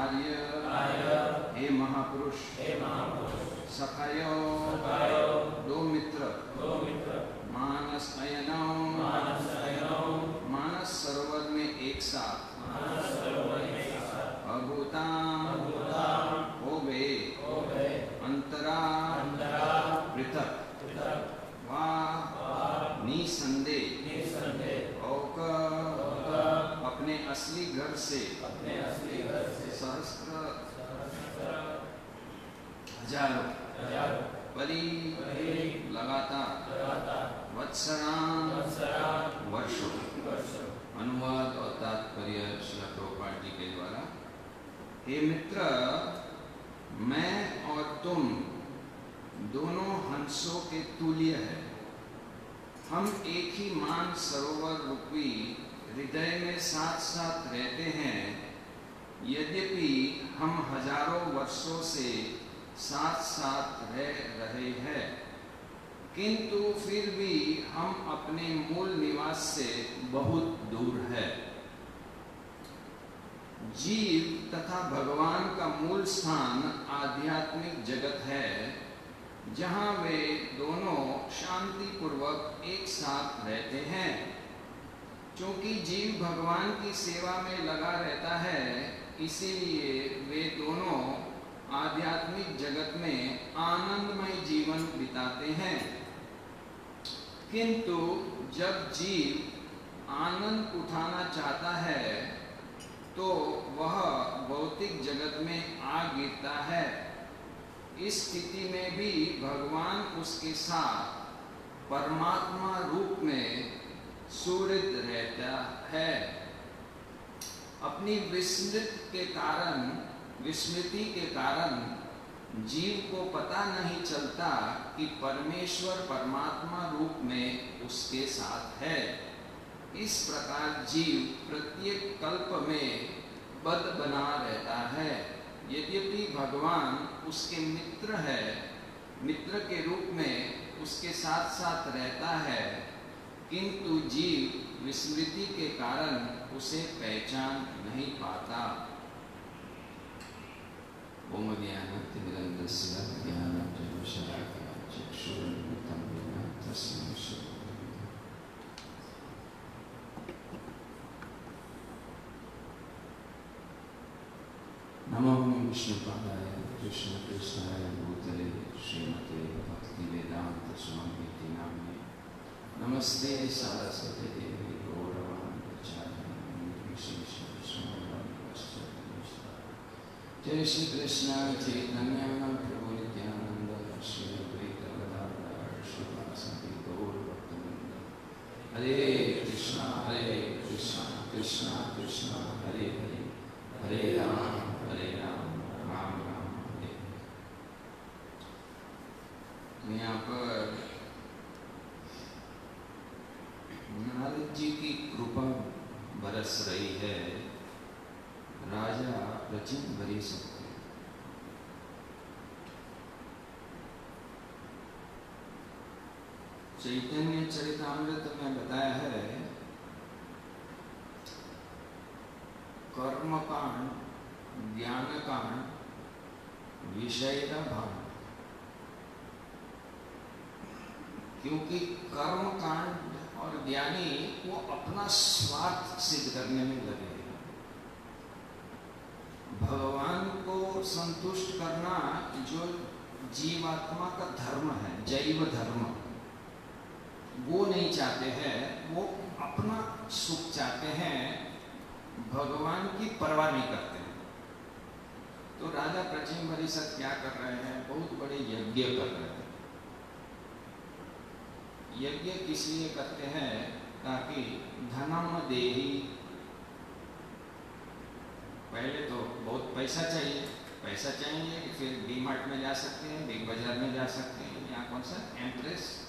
आर्य हे महापुरुष सखायो दो मित्र मानस अयनौ मानस सरोवर में एक साथ अभूता हो गए अंतरा पृथक वा निसंदेह अपने असली घर से सहस्त्र हजारों परी लगातार वत्सरां वर्षों। अनुवाद और तात्पर्य श्रील प्रभुपाद जी के द्वारा। हे मित्र, मैं और तुम दोनों हंसों के तुल्य है। हम एक ही मान सरोवर रूपी हृदय में साथ साथ रहते हैं। यद्यपि हम हजारों वर्षों से साथ साथ रह रहे हैं, किंतु फिर भी हम अपने मूल निवास से बहुत दूर है। जीव तथा भगवान का मूल स्थान आध्यात्मिक जगत है, जहां वे दोनों शांति पूर्वक एक साथ रहते हैं। क्योंकि जीव भगवान की सेवा में लगा रहता है, इसीलिए वे दोनों आध्यात्मिक जगत में आनंदमय जीवन बिताते हैं। किंतु जब जीव आनंद उठाना चाहता है तो वह भौतिक जगत में आ गिरता है। इस स्थिति में भी भगवान उसके साथ परमात्मा रूप में सुहृद रहता है। अपनी विस्मृति के कारण जीव को पता नहीं चलता कि परमेश्वर परमात्मा रूप में उसके साथ है। इस प्रकार जीव प्रत्येक कल्प में बद्ध बना रहता है। यद्यपि भगवान उसके मित्र के रूप में उसके साथ साथ रहता है, किंतु जीव विस्मृति के कारण उसे पहचान नहीं पाता। ओम ज्ञानतिमिरन्धस्य ज्ञानञ्जनशलाकया चक्षुरुन्मिलितं येन तस्मै श्रीगुरवे नमः। नमो विष्णुपादाय कृष्णकृष्णाय भूतले श्रीमते भक्तिवेदान्त स्वामिनिति नाम्ने नमस्ते सारस्वते देवी गौरवाणी प्रचारिणे जय श्री कृष्ण चैतन्य प्रभु नित्यानंद श्री अद्वैत गदाधर श्रीवासदि गौर भक्तवृंद। हरे कृष्णा कृष्णा कृष्णा हरे हरे, हरे राम राम राम हरे। यहाँ पर नारद जी की कृपा बरस रही है। राजा प्रचंड भरी सकते। चैतन्य चरितामृत में बताया है, कर्म कांड, ज्ञान कांड, विषय भान। क्योंकि कर्म कांड और ज्ञानी वो अपना स्वार्थ सिद्ध करने में लगे। भगवान को संतुष्ट करना जो जीवात्मा का धर्म है, जैव धर्म, वो नहीं चाहते हैं। वो अपना सुख चाहते हैं, भगवान की परवाह नहीं करते हैं। तो राजा प्रचीन परिषद क्या कर रहे हैं? बहुत बड़े यज्ञ कर रहे हैं। यज्ञ किस लिए करते हैं? ताकि धनम देहि, पहले तो बहुत पैसा चाहिए कि फिर डी मार्ट में जा सकते हैं, बिग बाजार में जा सकते हैं। यहाँ कौन सा एम्प्रेस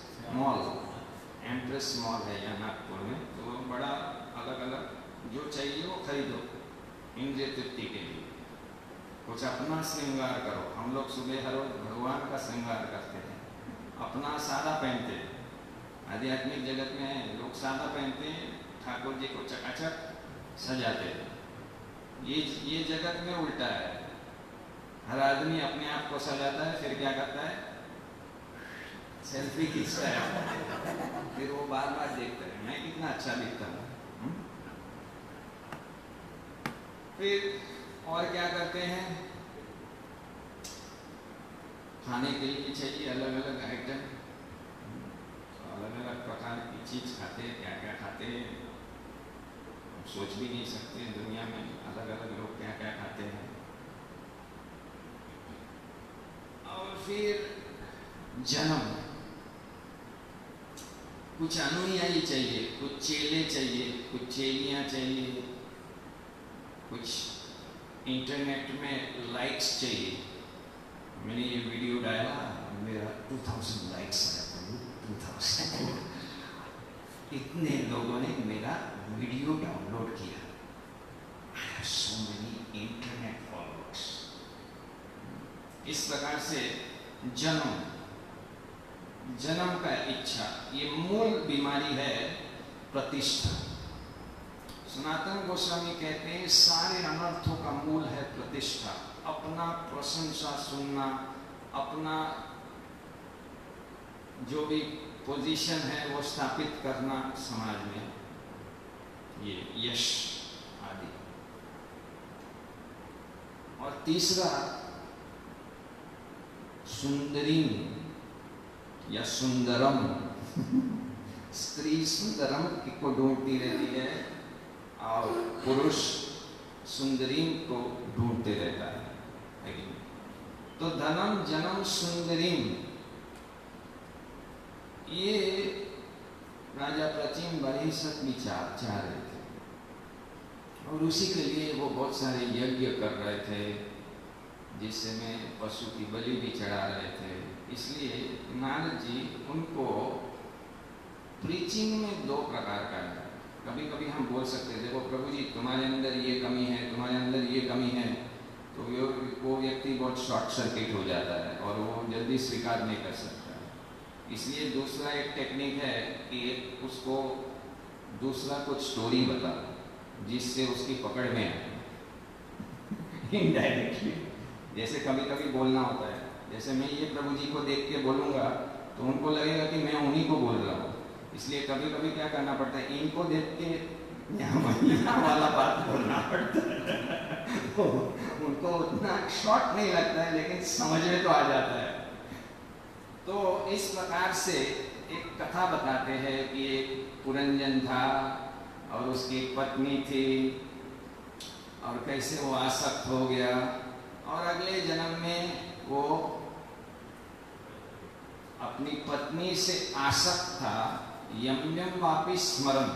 मॉल है यहाँ नागपुर में। तो बड़ा अलग अलग जो चाहिए वो खरीदो इंद्रिय तृप्ति के लिए। कुछ अपना श्रृंगार करो। हम लोग सुबह हर रोज भगवान का श्रृंगार करते हैं, अपना सादा पहनते हैं। आध्यात्मिक जगत में लोग सादा पहनते हैं, ठाकुर जी को चकाचक सजाते हैं। ये जगत में उल्टा है। हर आदमी अपने आप को सजाता है, फिर क्या करता है, सेल्फी खींचता है, फिर वो बार बार देखता है मैं कितना अच्छा दिखता हूँ। फिर और क्या करते हैं, खाने के लिए चाहिए अलग अलग आइटम, अलग अलग प्रकार की चीज खाते हैं, क्या क्या खाते हैं सोच भी नहीं सकते। दुनिया में अलग अलग लोग क्या क्या खाते हैं। और फिर जन्म, कुछ अनुयायी चाहिए, कुछ चेले चाहिए, कुछ चेलियां चाहिए, कुछ इंटरनेट में लाइक्स चाहिए। मैंने ये वीडियो डाला, मेरा 2000 लाइक्स आया, 2000 इतने लोगों ने मेरा वीडियो डाउनलोड किया। I have so many internet followers. इस प्रकार से जन्म का इच्छा, ये मूल बीमारी है प्रतिष्ठा। सनातन गोस्वामी कहते हैं सारे अनर्थों का मूल है प्रतिष्ठा, अपना प्रशंसा सुनना, अपना जो भी पोजीशन है वो स्थापित करना समाज में, ये यश आदि। और तीसरा सुंदरी या सुंदरम स्त्री सुंदरम को ढूंढती रहती है और पुरुष सुंदरी को ढूंढते रहता है। तो धनम जन्म सुंदरी, ये राजा प्राचीन बलिसत विचार चाह रहे थे और उसी के लिए वो बहुत सारे यज्ञ कर रहे थे, जिसमें पशु की बलि भी चढ़ा रहे थे। इसलिए नारद जी उनको प्रीचिंग में दो प्रकार का है। कभी कभी हम बोल सकते हैं देखो प्रभु जी तुम्हारे अंदर ये कमी है, तुम्हारे अंदर ये कमी है, तो वो व्यक्ति बहुत शॉर्ट सर्किट हो जाता है और वो जल्दी स्वीकार नहीं कर सकता है। इसलिए दूसरा एक टेक्निक है कि उसको दूसरा कुछ स्टोरी बता जिससे उसकी पकड़ में आए इनडायरेक्टली। जैसे कभी कभी बोलना होता है, जैसे मैं ये प्रभु जी को देख के बोलूँगा तो उनको लगेगा कि मैं उन्हीं को बोल रहा हूँ। इसलिए कभी कभी क्या करना पड़ता है, इनको देख के यहाँ वाला बात बोलना पड़ता है। उनको उतना शॉर्ट नहीं लगता है लेकिन समझ में तो आ जाता है। तो इस प्रकार से एक कथा बताते हैं कि एक पुरंजन था और उसकी पत्नी थी और कैसे वो आसक्त हो गया और अगले जन्म में वो अपनी पत्नी से आसक्त था, यम यम वापि स्मरण।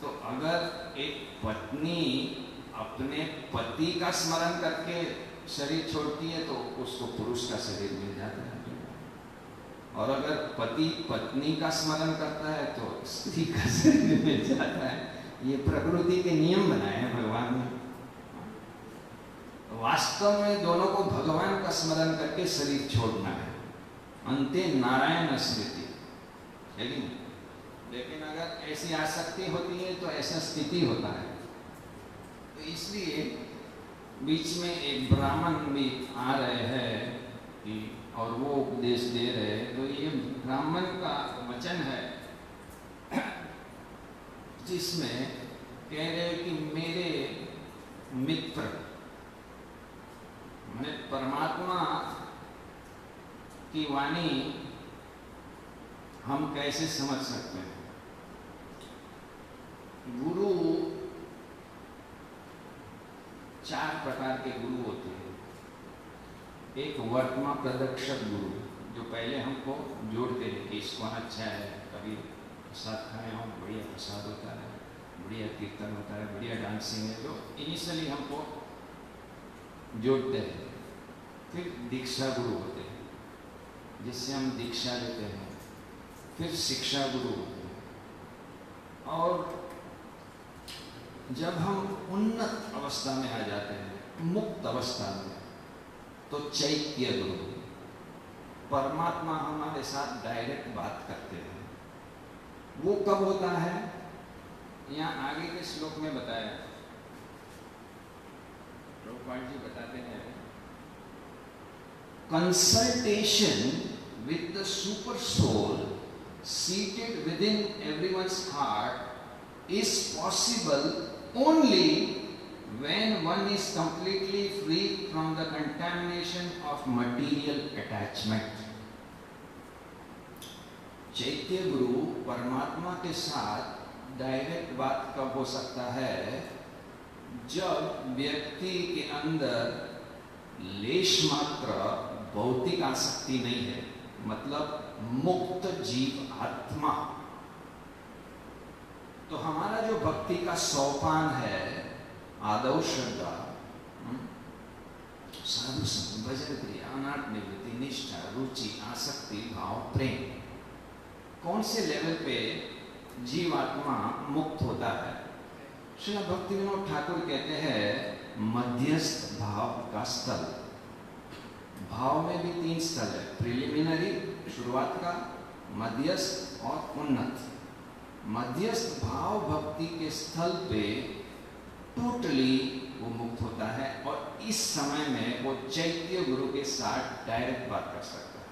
तो अगर एक पत्नी अपने पति का स्मरण करके शरीर छोड़ती है तो उसको पुरुष का शरीर मिल जाता है, और अगर पति पत्नी का स्मरण करता है तो स्त्री का शरीर मिल जाता है। ये प्रकृति के नियम बनाए हैं भगवान ने। वास्तव में दोनों को भगवान का स्मरण करके शरीर छोड़ना है, अंते नारायण स्मृति। लेकिन अगर ऐसी आसक्ति होती है तो ऐसा स्थिति होता है। तो इसलिए बीच में एक ब्राह्मण भी आ रहे हैं कि और वो उपदेश दे रहे हैं। तो ये ब्राह्मण का वचन है जिसमें कह रहे हैं कि मेरे मित्र मैंने परमात्मा की वाणी हम कैसे समझ सकते हैं। गुरु चार प्रकार के गुरु होते हैं। एक वर्तमान प्रदर्शक गुरु जो पहले हमको जोड़ते हैं कि इसको अच्छा है, कभी प्रसाद खाने हो बढ़िया प्रसाद होता है, बढ़िया कीर्तन होता है, बढ़िया डांसिंग है, जो इनिशियली हमको जोड़ते हैं। फिर दीक्षा गुरु होते हैं जिससे हम दीक्षा लेते हैं। फिर शिक्षा गुरु होते हैं। और जब हम उन्नत अवस्था में आ जाते हैं, मुक्त अवस्था में, तो चैत्य गुरु, परमात्मा हमारे साथ डायरेक्ट बात करते हैं। वो कब होता है, यहाँ आगे के श्लोक में बताया प्रभुपाद जी बताते हैं, consultation with the super soul seated within everyone's heart is possible only when one is completely free from the contamination of material attachment. चैत्य गुरु परमात्मा के साथ डायरेक्ट बात कब हो सकता है? जब व्यक्ति के अंदर लेश मात्र भौतिक आसक्ति नहीं है, मतलब मुक्त जीव आत्मा। तो हमारा जो भक्ति का सोपान है, आदौ श्रद्धा, साधु संग, भजन क्रिया, अनाथ निवृत्ति, निष्ठा, रुचि, आसक्ति, भाव, प्रेम, कौन से लेवल पे जीवात्मा मुक्त होता है? श्री भक्ति विनोद ठाकुर कहते हैं मध्यस्थ भाव का स्थल। भाव में भी 3 स्थल है, प्रिलिमिनरी शुरुआत का, मध्यस्थ और उन्नत। मध्यस्थ भाव भक्ति के स्थल पे टोटली वो मुक्त होता है और इस समय में वो चैत्य गुरु के साथ डायरेक्ट बात कर सकता है।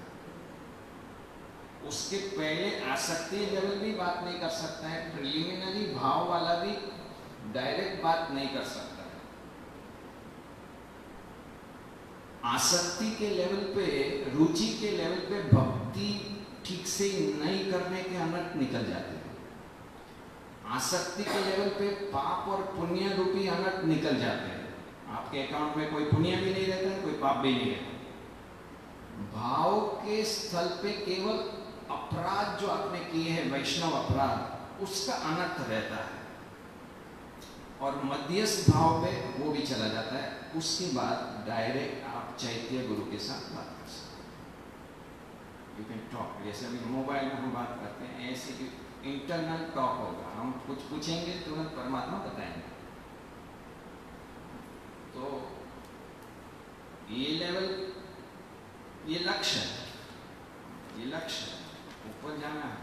उसके पहले आसक्ति लेवल भी बात नहीं कर सकता है, प्रिलिमिनरी भाव वाला भी डायरेक्ट बात नहीं कर सकता है। आसक्ति के लेवल पे, रुचि के लेवल पे भक्ति ठीक से नहीं करने के अनर्थ निकल जाते हैं। आसक्ति के लेवल पे पाप और पुण्य रूपी अनर्थ निकल जाते हैं। आपके अकाउंट में कोई पुण्य भी नहीं रहता है, कोई पाप भी नहीं रहता। भाव के स्थल पे केवल अपराध जो आपने किए हैं, वैष्णव अपराध, उसका अनर्थ रहता है और मध्यस्थ भाव पे वो भी चला जाता है। उसके बाद डायरेक्ट आप चैत्य गुरु के साथ बात कर सकते हैं। यू कैन टॉक, जैसे अभी मोबाइल में हम बात करते हैं, ऐसे कि इंटरनल टॉक होगा। हम कुछ पूछेंगे, तुरंत परमात्मा बताएंगे। तो ये लेवल, ये लक्ष्य है, ये लक्ष्य है, ऊपर जाना है।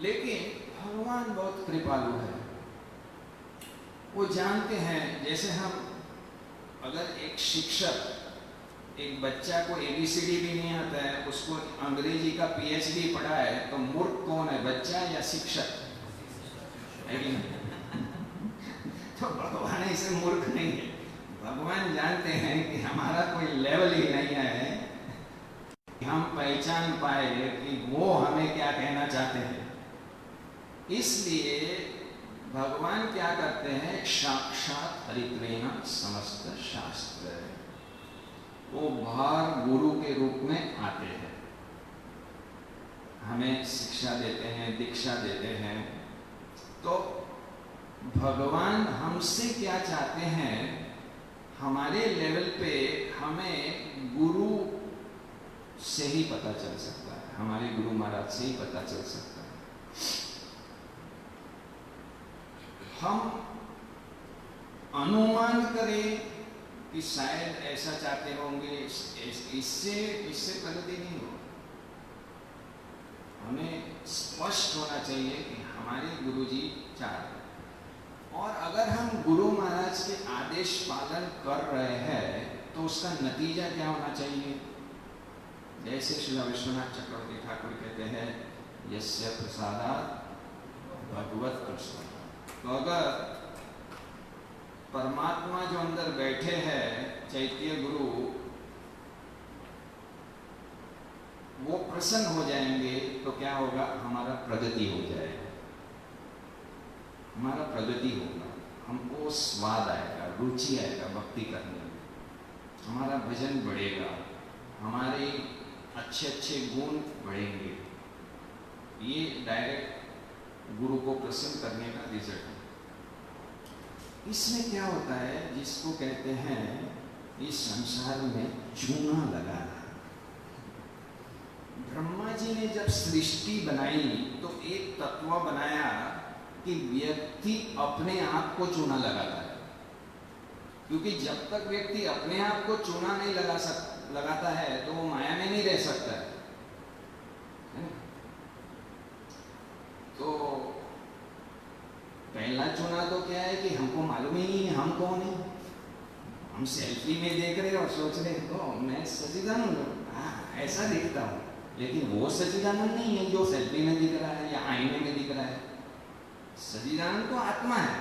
लेकिन भगवान बहुत कृपालु है, वो जानते हैं। जैसे हम अगर एक शिक्षक एक बच्चा को ABCD भी नहीं आता है, उसको अंग्रेजी का PhD पढ़ा है, तो मूर्ख कौन है, बच्चा या शिक्षक? है कि नहीं? तो भगवान ऐसे मूर्ख नहीं है। भगवान जानते हैं कि हमारा कोई लेवल ही नहीं है कि हम पहचान पाए कि वो हमें क्या कहना चाहते हैं। इसलिए भगवान क्या करते हैं? साक्षात हरित्वेन समस्त शास्त्र, वो भार गुरु के रूप में आते हैं, हमें शिक्षा देते हैं, दीक्षा देते हैं। तो भगवान हमसे क्या चाहते हैं? हमारे लेवल पे हमें गुरु से ही पता चल सकता है, हमारे गुरु महाराज से ही पता चल सकता है। हम अनुमान करें कि शायद ऐसा चाहते होंगे, इससे प्रगति नहीं हो। हमें स्पष्ट होना चाहिए कि हमारे गुरुजी चाहते हैं, और अगर हम गुरु महाराज के आदेश पालन कर रहे हैं तो उसका नतीजा क्या होना चाहिए? जैसे श्री विश्वनाथ चक्रवर्ती ठाकुर कहते हैं, यस्य प्रसादात् भगवत प्रसाद। तो अगर परमात्मा जो अंदर बैठे हैं, चैत्य गुरु, वो प्रसन्न हो जाएंगे तो क्या होगा? हमारा प्रगति हो जाएगा, हमारा प्रगति होगा, हमको स्वाद आएगा, रुचि आएगा भक्ति करने में, हमारा भजन बढ़ेगा, हमारे अच्छे अच्छे गुण बढ़ेंगे। ये डायरेक्ट गुरु को प्रसन्न करने का रिजल्ट है। इसमें क्या होता है? जिसको कहते हैं इस संसार में चूना लगाना। ब्रह्मा जी ने जब सृष्टि बनाई तो एक तत्व बनाया कि व्यक्ति अपने आप को चूना लगाता है, क्योंकि जब तक व्यक्ति अपने आप को चूना नहीं लगाता है तो वो माया में नहीं रह सकता है। तो पहले पहला चुना तो क्या है कि हमको मालूम ही नहीं है हम कौन है। हम सेल्फी में देख रहे और सोच रहे तो मैं सच्चिदानंद हूँ, हाँ ऐसा दिखता हूँ, लेकिन वो सच्चिदानंद नहीं है जो सेल्फी में दिख रहा है या आईने में दिख रहा है। सच्चिदानंद तो आत्मा है,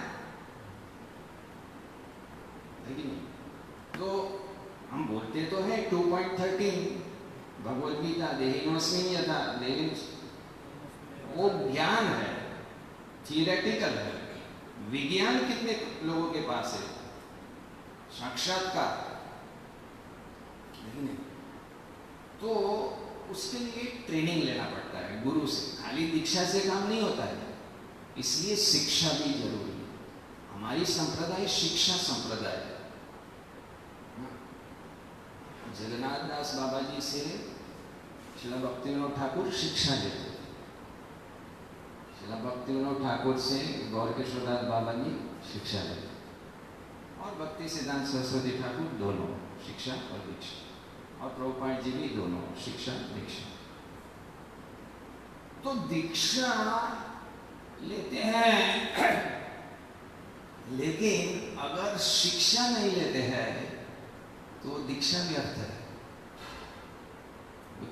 लेकिन तो हम बोलते तो है 2.13 भगवद गीता देहिनोस्मिन यथा देहि, वो ज्ञान है, थियरेटिकल है। विज्ञान कितने लोगों के पास है? साक्षात्कार नहीं। तो उसके लिए ट्रेनिंग लेना पड़ता है गुरु से, खाली दीक्षा से काम नहीं होता है, इसलिए शिक्षा भी जरूरी है। हमारी संप्रदाय शिक्षा संप्रदाय है। जगन्नाथ दास बाबा जी से श्रील भक्तिविनोद ठाकुर शिक्षा लेते थे, श्रील भक्तिविनोद ठाकुर से गौर किशोर दास बाबा जी शिक्षा लेते, और भक्ति सिद्धांत सरस्वती ठाकुर दोनों शिक्षा और दीक्षा, और प्रभुपाद जी भी दोनों शिक्षा दीक्षा। तो दीक्षा लेते हैं, लेकिन अगर शिक्षा नहीं लेते हैं तो दीक्षा व्यर्थ है,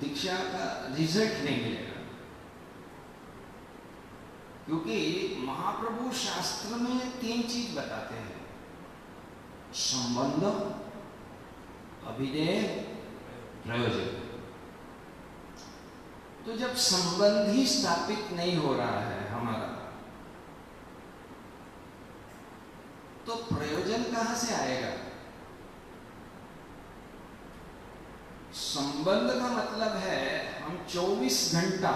दीक्षा का रिजल्ट नहीं मिलेगा। क्योंकि महाप्रभु शास्त्र में 3 चीज बताते हैं, संबंध, अभिधेय, प्रयोजन। तो जब संबंध ही स्थापित नहीं हो रहा है हमारा, तो प्रयोजन कहां से आएगा? संबंध का मतलब है हम 24 घंटा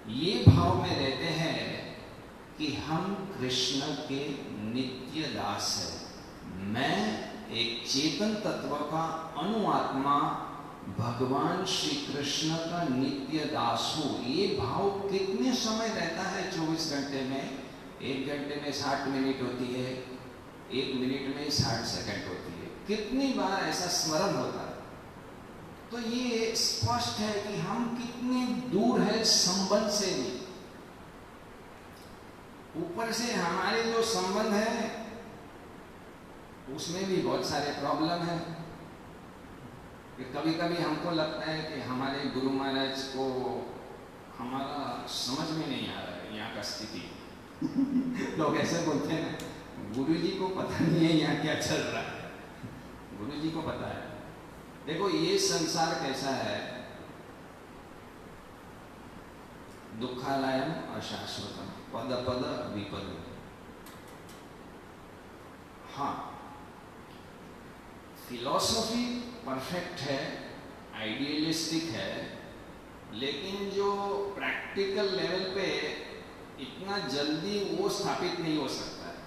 ये भाव में रहते हैं कि हम कृष्ण के नित्य दास हैं। मैं एक चेतन तत्व का अनुआत्मा भगवान श्री कृष्ण का नित्य दास हूं। ये भाव कितने समय रहता है 24 घंटे में? 1 घंटे में 60 मिनट होती है, 1 मिनट में 60 सेकंड होती है। कितनी बार ऐसा स्मरण होता है? तो ये स्पष्ट है कि हम कितने दूर है संबंध से भी। ऊपर से हमारे जो संबंध है उसमें भी बहुत सारे प्रॉब्लम है। कभी कभी हमको लगता है कि हमारे गुरु महाराज को हमारा समझ में नहीं आ रहा है यहाँ का स्थिति। लोग ऐसे बोलते हैं ना, गुरु जी को पता नहीं है यहाँ क्या चल रहा है, गुरु जी को पता है। देखो ये संसार कैसा है, दुखालयम अशाश्वतम पद पद विपद। हाँ, फिलॉसफी परफेक्ट है, आइडियलिस्टिक है, लेकिन जो प्रैक्टिकल लेवल पे इतना जल्दी वो स्थापित नहीं हो सकता है।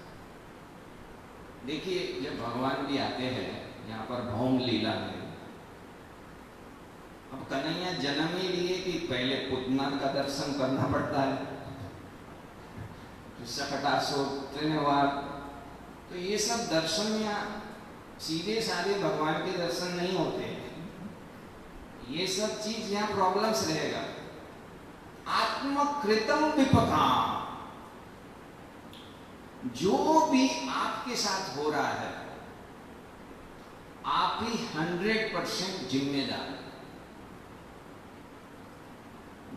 देखिए जब भगवान भी आते हैं यहाँ पर भौम लीला में, अब कन्हैया जन्म ही लिए कि पहले पुतना का दर्शन करना पड़ता है, सकटासुर, त्रिनेवार, तो ये सब दर्शन या सीधे साधे भगवान के दर्शन नहीं होते। ये सब चीज यहाँ प्रॉब्लम्स रहेगा। आत्मकृतम विपकाम, जो भी आपके साथ हो रहा है आप ही 100% जिम्मेदार।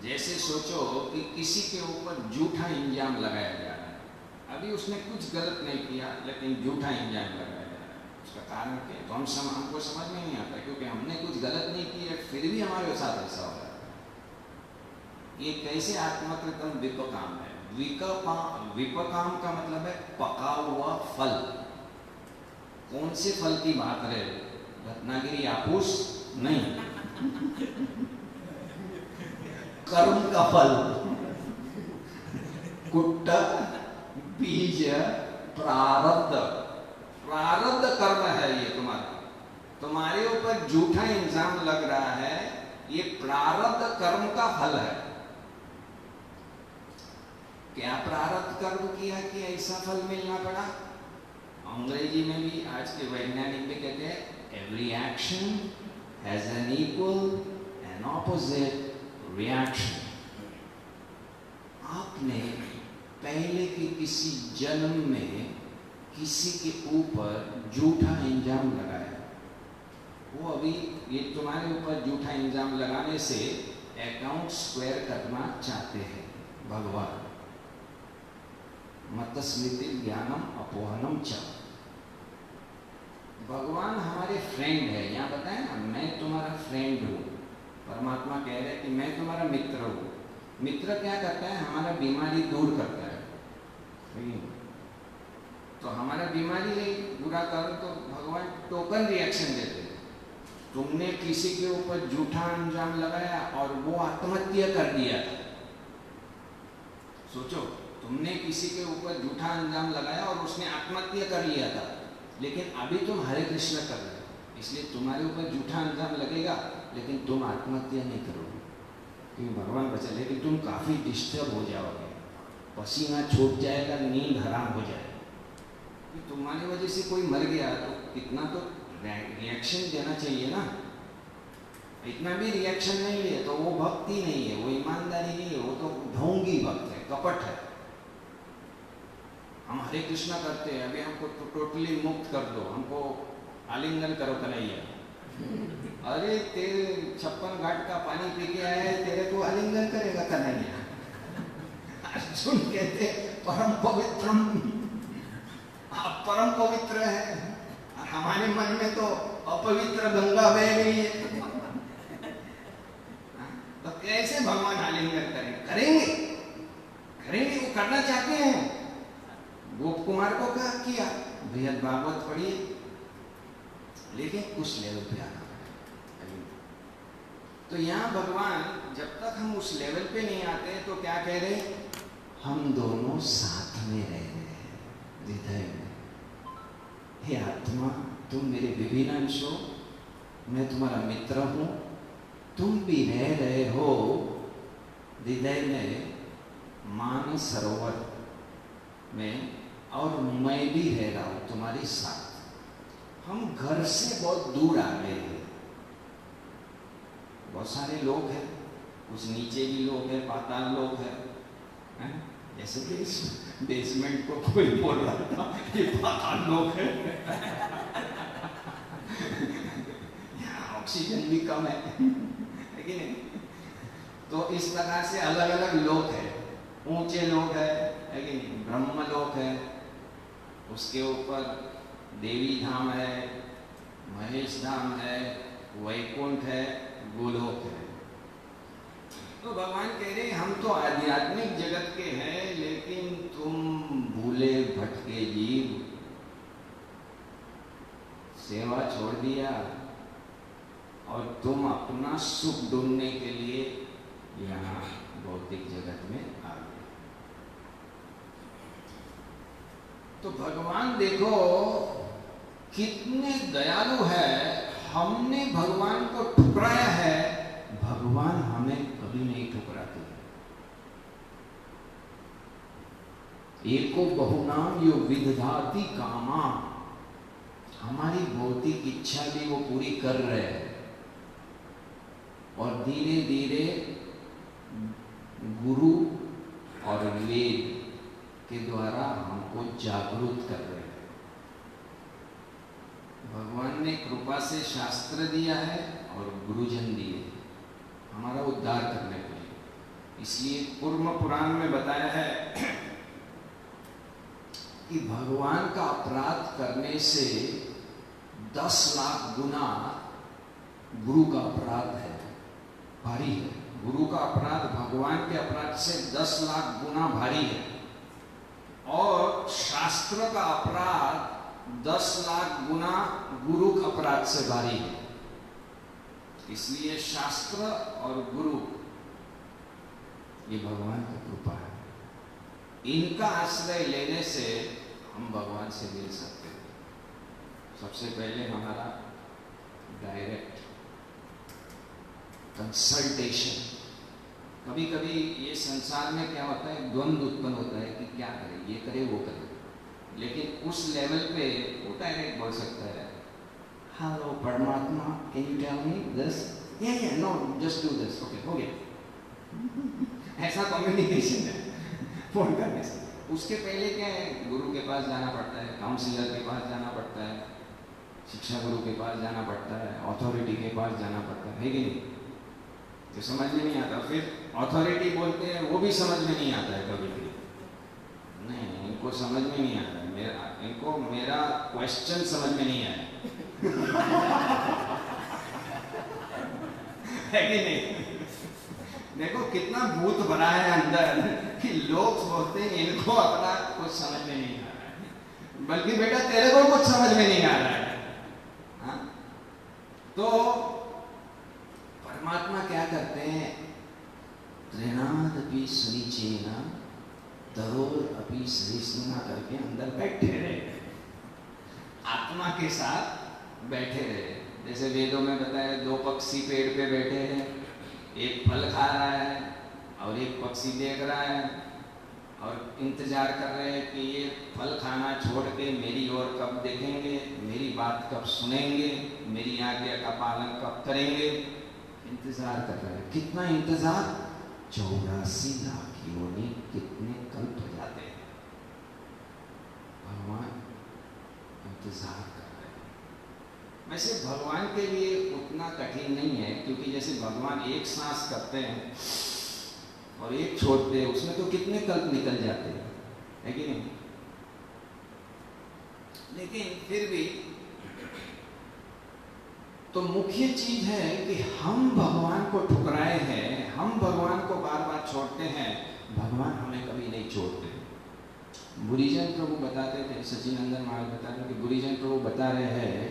जैसे सोचो कि किसी के ऊपर झूठा इंजाम लगाया जा रहा है, अभी उसने कुछ गलत नहीं किया लेकिन झूठा इंजाम लगाया जा रहा है। उसका कारण क्या है? तो हमको समझ में नहीं आता, क्योंकि हमने कुछ गलत नहीं किया फिर भी हमारे साथ ऐसा हो रहा है। ये कैसे आत्मकृतम विपकाम है? विपकाम का मतलब है पका हुआ फल। कौन से फल की बात है? रत्नागिरी आपूस नहीं, कर्म का फल, कुट्टा, बीज, प्रारब्ध। प्रारब्ध कर्म है ये तुम्हारे ऊपर झूठा इंजाम लग रहा है, ये प्रारब्ध कर्म का फल है। क्या प्रारब्ध कर्म किया कि ऐसा फल मिलना पड़ा? अंग्रेजी में भी आज के वैज्ञानिक भी कहते हैं every action has an equal and opposite reaction. आपने पहले के किसी जन्म में किसी के ऊपर झूठा इल्जाम लगाया, वो अभी ये तुम्हारे ऊपर झूठा इल्जाम लगाने से अकाउंट स्क्वायर करना चाहते हैं भगवान। मतस्मृति ज्ञानम अपोहनम च। भगवान हमारे फ्रेंड है, यहाँ बताए ना, मैं तुम्हारा फ्रेंड हूँ। परमात्मा कह रहे हैं कि मैं तुम्हारा मित्र हूँ। मित्र क्या करता है? हमारा बीमारी दूर करता है। तो हमारा बीमारी है बुरा करो तो भगवान टोकन रिएक्शन देते हैं। तुमने किसी के ऊपर झूठा इल्जाम लगाया और वो आत्महत्या कर दिया था। सोचो, तुमने किसी के ऊपर झूठा इल्जाम लगाया और उसने आत्महत्या कर लिया था, लेकिन अभी तुम हरे कृष्ण कर रहे हो, इसलिए तुम्हारे ऊपर झूठा इल्जाम लगेगा लेकिन तुम आत्महत्या नहीं करोगे क्योंकि भगवान बचा। लेकिन तुम काफ़ी डिस्टर्ब हो जाओगे, पसीना छूट जाएगा, नींद हराम हो जाएगी। तुम्हारी वजह से कोई मर गया तो कितना तो रिएक्शन देना चाहिए ना। इतना भी रिएक्शन नहीं है तो वो भक्ति नहीं है, वो ईमानदारी नहीं है, वो तो ढोंगी भक्त है, कपट है। हम हरे कृष्णा करते हैं, अभी हमको तो टोटली मुक्त कर दो, हमको आलिंगन करो कन्हैया। अरे तेरे 56 घाट का पानी पी के आया है, तेरे को आलिंगन करेगा कन्हैया। अर्जुन कहते परम पवित्रम, आप परम पवित्र है, हमारे मन में तो अपवित्र गंगा बह रही है। तो कैसे भगवान आलिंगन करेंगे? करेंगे, करेंगे, वो करना चाहते हैं। गोप कुमार को क्या किया? भैया भागवत पढ़िए, लेकिन कुछ लेवल पे आना पड़ेगा। तो यहाँ भगवान जब तक हम उस लेवल पे नहीं आते तो क्या कह रहे? हम दोनों साथ में रह रहे हैं हृदय में। हे आत्मा, तुम मेरे विभिन्न अंश हो, मैं तुम्हारा मित्र हूँ, तुम भी रह रहे हो हृदय में, मान सरोवर में, और मैं भी रह रहा हूँ तुम्हारे साथ। हम घर से बहुत दूर आ गए हैं। बहुत सारे लोग हैं, कुछ नीचे भी लोग हैं, पाताल लोग हैं। जैसे कि इस बेसमेंट को कोई बोल रहा था ये पाताल लोग हैं। यहाँ ऑक्सीजन भी कम है कि नहीं? तो इस प्रकार से अलग अलग लोग हैं। ऊंचे लोग है कि नहीं? ब्रह्म लोक है, उसके ऊपर देवी धाम है, महेश धाम है, वैकुंठ है, गोलोक है। तो भगवान कह रहे हम तो आध्यात्मिक जगत के हैं, लेकिन तुम भूले भटके जीव, सेवा छोड़ दिया और तुम अपना सुख ढूंढने के लिए यहाँ भौतिक जगत में आ गए। तो भगवान देखो कितने दयालु है। हमने भगवान को ठुकराया है, भगवान हमें कभी नहीं ठुकराते। एको बहुनाम यो विदधाति कामा, हमारी भौतिक इच्छा भी वो पूरी कर रहे हैं और धीरे धीरे गुरु और वेद के द्वारा हमको जागरूक कर रहे हैं। भगवान ने कृपा से शास्त्र दिया है और गुरुजन दिए हमारा उद्धार करने के लिए। इसलिए कूर्म पुराण में बताया है कि भगवान का अपराध करने से 10 लाख गुना गुरु का अपराध है, भारी है। गुरु का अपराध भगवान के अपराध से 10 लाख गुना भारी है, और शास्त्र का अपराध 10 लाख गुना गुरु का अपराध से भारी है। इसलिए शास्त्र और गुरु ये भगवान की कृपा है। इनका आश्रय लेने से हम भगवान से मिल सकते हैं। सबसे पहले हमारा डायरेक्ट कंसल्टेशन। कभी कभी ये संसार में क्या होता है, द्वंद्व उत्पन्न होता है कि क्या करें, ये करे वो करे, लेकिन उस लेवल पे वो डायरेक्ट बोल सकता है, हेलो परमात्मा, can you tell me this? या no, just do this, okay, हो गया। ऐसा कम्युनिकेशन है फोन करने से। उसके पहले क्या है, गुरु के पास जाना पड़ता है, काउंसलर के पास जाना पड़ता है, शिक्षा गुरु के पास जाना पड़ता है, अथॉरिटी के पास जाना पड़ता है कि नहीं? जो समझ में नहीं आता, फिर अथॉरिटी बोलते हैं वो भी समझ में नहीं आता है कभी भी। नहीं, इनको समझ में नहीं आता है, इनको मेरा क्वेश्चन समझ में नहीं आया है कि नहीं? देखो कितना भूत भरा है अंदर कि लोग बोलते हैं इनको अपना कुछ समझ में नहीं आ रहा है, बल्कि बेटा तेरे को कुछ समझ में नहीं आ रहा है। हाँ? तो परमात्मा क्या करते हैं, त्रिनादपि सनिचेना तरोरपि सहिष्णुना करके अंदर बैठे रहे, आत्मा के साथ बैठे रहे। जैसे वेदों में बताया, दो पक्षी पेड़ पे बैठे हैं, एक फल खा रहा है और एक पक्षी देख रहा है और इंतजार कर रहे हैं कि ये फल खाना छोड़ के मेरी ओर कब देखेंगे, मेरी बात कब सुनेंगे, मेरी आज्ञा का पालन कब करेंगे, इंतजार कर रहे हैं। कितना इंतजार, 84 लाख योनि, कितने कल्प हो जाते हैं, भगवान इंतजार कर रहे हैं। वैसे भगवान के लिए उतना कठिन नहीं है, क्योंकि जैसे भगवान एक सांस करते हैं और एक छोड़ते हैं, उसमें तो कितने कल्प निकल जाते हैं, है कि नहीं? लेकिन फिर भी तो मुख्य चीज है कि हम भगवान को ठुकराए हैं, हम भगवान को बार बार छोड़ते हैं, भगवान हमें कभी नहीं छोड़ते। बुरीजन प्रभु बताते थे, सचिनंदन महाराज बताते थे कि बुरीजन प्रभु बता रहे हैं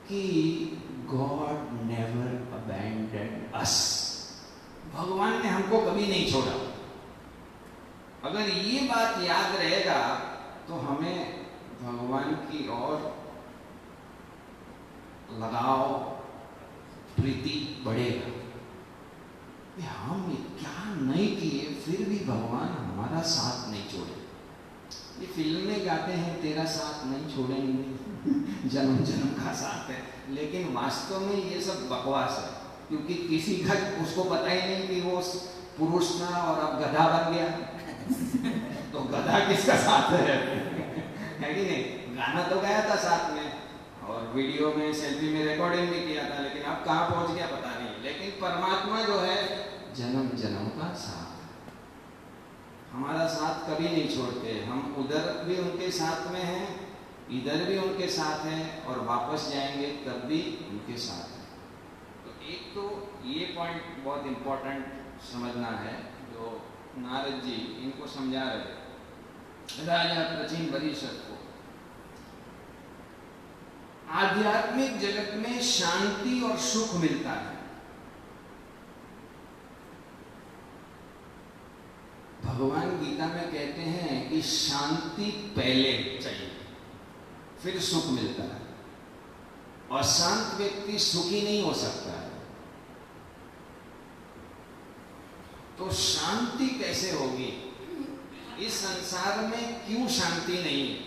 कि गॉड नेवर अबैंडन अस, भगवान ने हमको कभी नहीं छोड़ा। अगर ये बात याद रहेगा तो हमें भगवान की ओर लगाव, प्रीति बढ़ेगा। हम क्या नहीं किए फिर भी भगवान हमारा साथ नहीं छोड़े। ये फिल्म में गाते हैं तेरा साथ नहीं छोड़ेंगे, जन्म जन्म का साथ है, लेकिन वास्तव में ये सब बकवास है, क्योंकि किसी का उसको पता ही नहीं कि वो पुरुष था और अब गधा बन गया तो गधा किसका साथ है कि नहीं? गाना तो गाया था साथ में और वीडियो में, सेल्फी में रिकॉर्डिंग भी किया था, लेकिन अब कहाँ पहुंच गया पता नहीं। लेकिन परमात्मा जो है जन्म जन्म का साथ, हमारा साथ कभी नहीं छोड़ते। हम उधर भी उनके साथ में हैं, इधर भी उनके साथ हैं और वापस जाएंगे तब भी उनके साथ हैं। तो एक तो ये पॉइंट बहुत इम्पोर्टेंट समझना है, जो नारद जी इनको समझा रहे राजा प्राचीन परिषद को। आध्यात्मिक जगत में शांति और सुख मिलता है। भगवान गीता में कहते हैं कि शांति पहले चाहिए, फिर सुख मिलता है। अशांत व्यक्ति सुखी नहीं हो सकता है। तो शांति कैसे होगी? इस संसार में क्यों शांति नहीं है?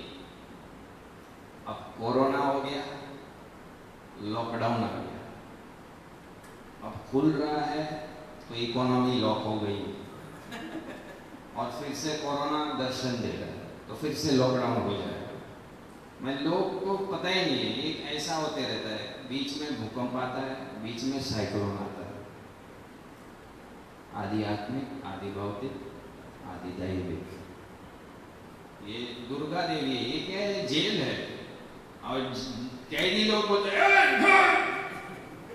अब कोरोना हो गया, लॉकडाउन आ गया, अब खुल रहा है तो इकोनॉमी लॉक हो गई और फिर से कोरोना दर्शन दे रहा है तो फिर से लॉकडाउन हो जाएगा। मैं लोग को पता ही नहीं है, एक ऐसा होते रहता है, बीच में भूकंप आता है, बीच में साइक्लोन आता है। आदि आत्मिक, आदि भौतिक, आदि दैविक। ये दुर्गा देवी, ये क्या है? जेल है और कैदी लोग बोलते हैं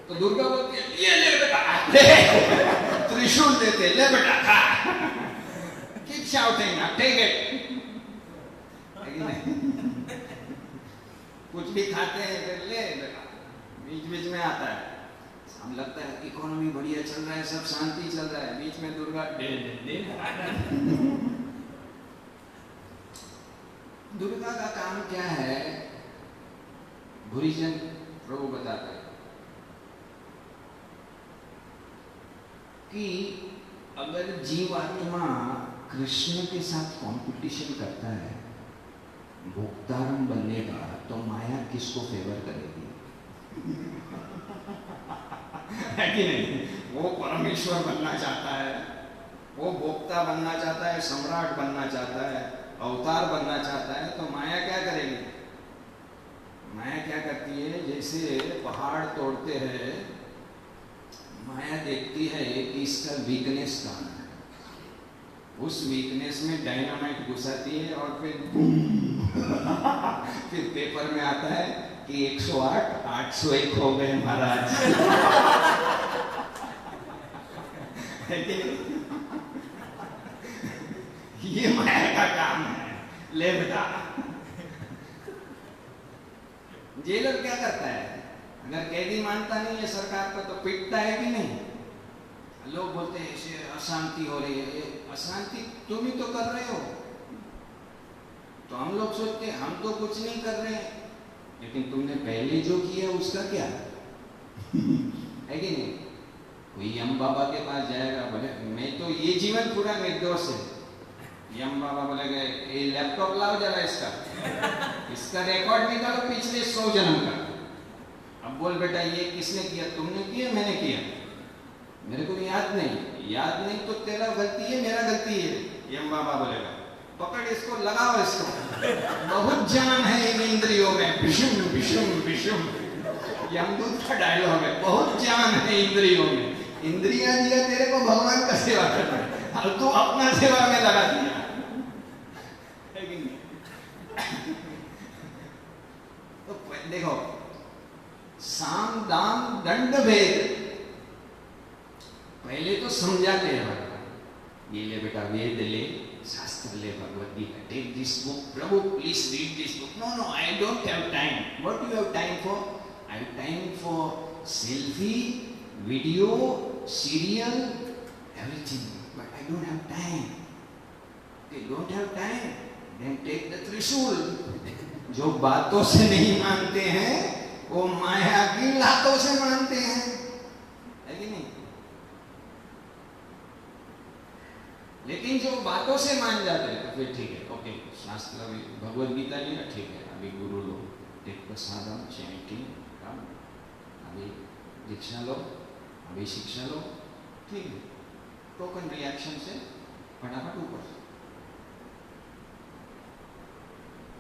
तो दुर्गा बोलती है ये ले बेटा, त्रिशूल देते, ले बेटा खा, keep shouting, take it, कुछ भी खाते हैं फिर ले बेटा, बीच बीच में आता है। हम लगता है इकोनॉमी बढ़िया चल रहा है, सब शांति चल रहा है, बीच में दुर्गा दुर्गा का काम क्या है? भूरिजन प्रभु बताते हैं कि अगर जीवात्मा कृष्ण के साथ कंपटीशन करता है, भोक्तारम बनेगा, तो माया किसको फेवर करेगी? है कि नहीं? वो परमेश्वर बनना चाहता है, वो भोक्ता बनना चाहता है, सम्राट बनना चाहता है, अवतार बनना चाहता है तो माया क्या करेगी? माया क्या करती है, जैसे पहाड़ तोड़ते हैं, माया देखती है कि इसका वीकनेस कहाँ है, उस वीकनेस में डायनामाइट घुसाती है और फिर फिर पेपर में आता है कि 108 801 हो गए महाराज। ये माया का काम है। ले बेटा, जेलर क्या करता है? अगर कैदी मानता नहीं है सरकार को तो पीटता है कि नहीं? लोग बोलते हैं ऐसे अशांति हो रही है, अशांति तुम ही तो कर रहे हो। तो हम लोग सोचते हैं हम तो कुछ नहीं कर रहे हैं, लेकिन तुमने पहले जो किया उसका क्या है कि नहीं? कोई यम बाबा के पास जाएगा, बोले मैं तो ये जीवन पूरा निर्दोष है। यम बाबा बोलेगा ये लैपटॉप लाओ जरा, इसका रिकॉर्ड निकालो पिछले 100 जन्म का। अब बोल बेटा ये किसने किया? तुमने किया, मैंने किया, मेरे को याद नहीं तो तेरा गलती है, मेरा गलती है। यम बाबा बोलेगा पकड़ इसको, लगाओ इसको, बहुत जान है इन इंद्रियों में, विषम विषम विषम। यमदूत का डायलॉग है, बहुत जान है इंद्रियों में। इंद्रियां दिया तेरे को भगवान का सेवा करना है, अब तू अपना सेवा में लगा दिया। तो देखो, साम दाम दंड भेद पहले तो समझाते हैं भगवान। ये ले बेटा, वेद ले, शास्त्र ले, Bhagavad Gita, take this book, प्रभु please read this book. No no, I don't have time. What you have time for? I have time for selfie, video, serial, everything, but I don't have time. They don't have time. Then take the त्रिशूल। जो बातों से नहीं मानते हैं वो माया की लातों से मानते हैं, है कि नहीं? लेकिन जो बातों से मान जाते हैं तो फिर ठीक है, ओके, शास्त्र भगवद गीता लिया, ठीक है, अभी गुरु लो, टेक प्रसादम चैंटिंग, अभी दीक्षा लो, अभी शिक्षा लो, ठीक है, टोकन रिएक्शन से फटाफट ऊपर।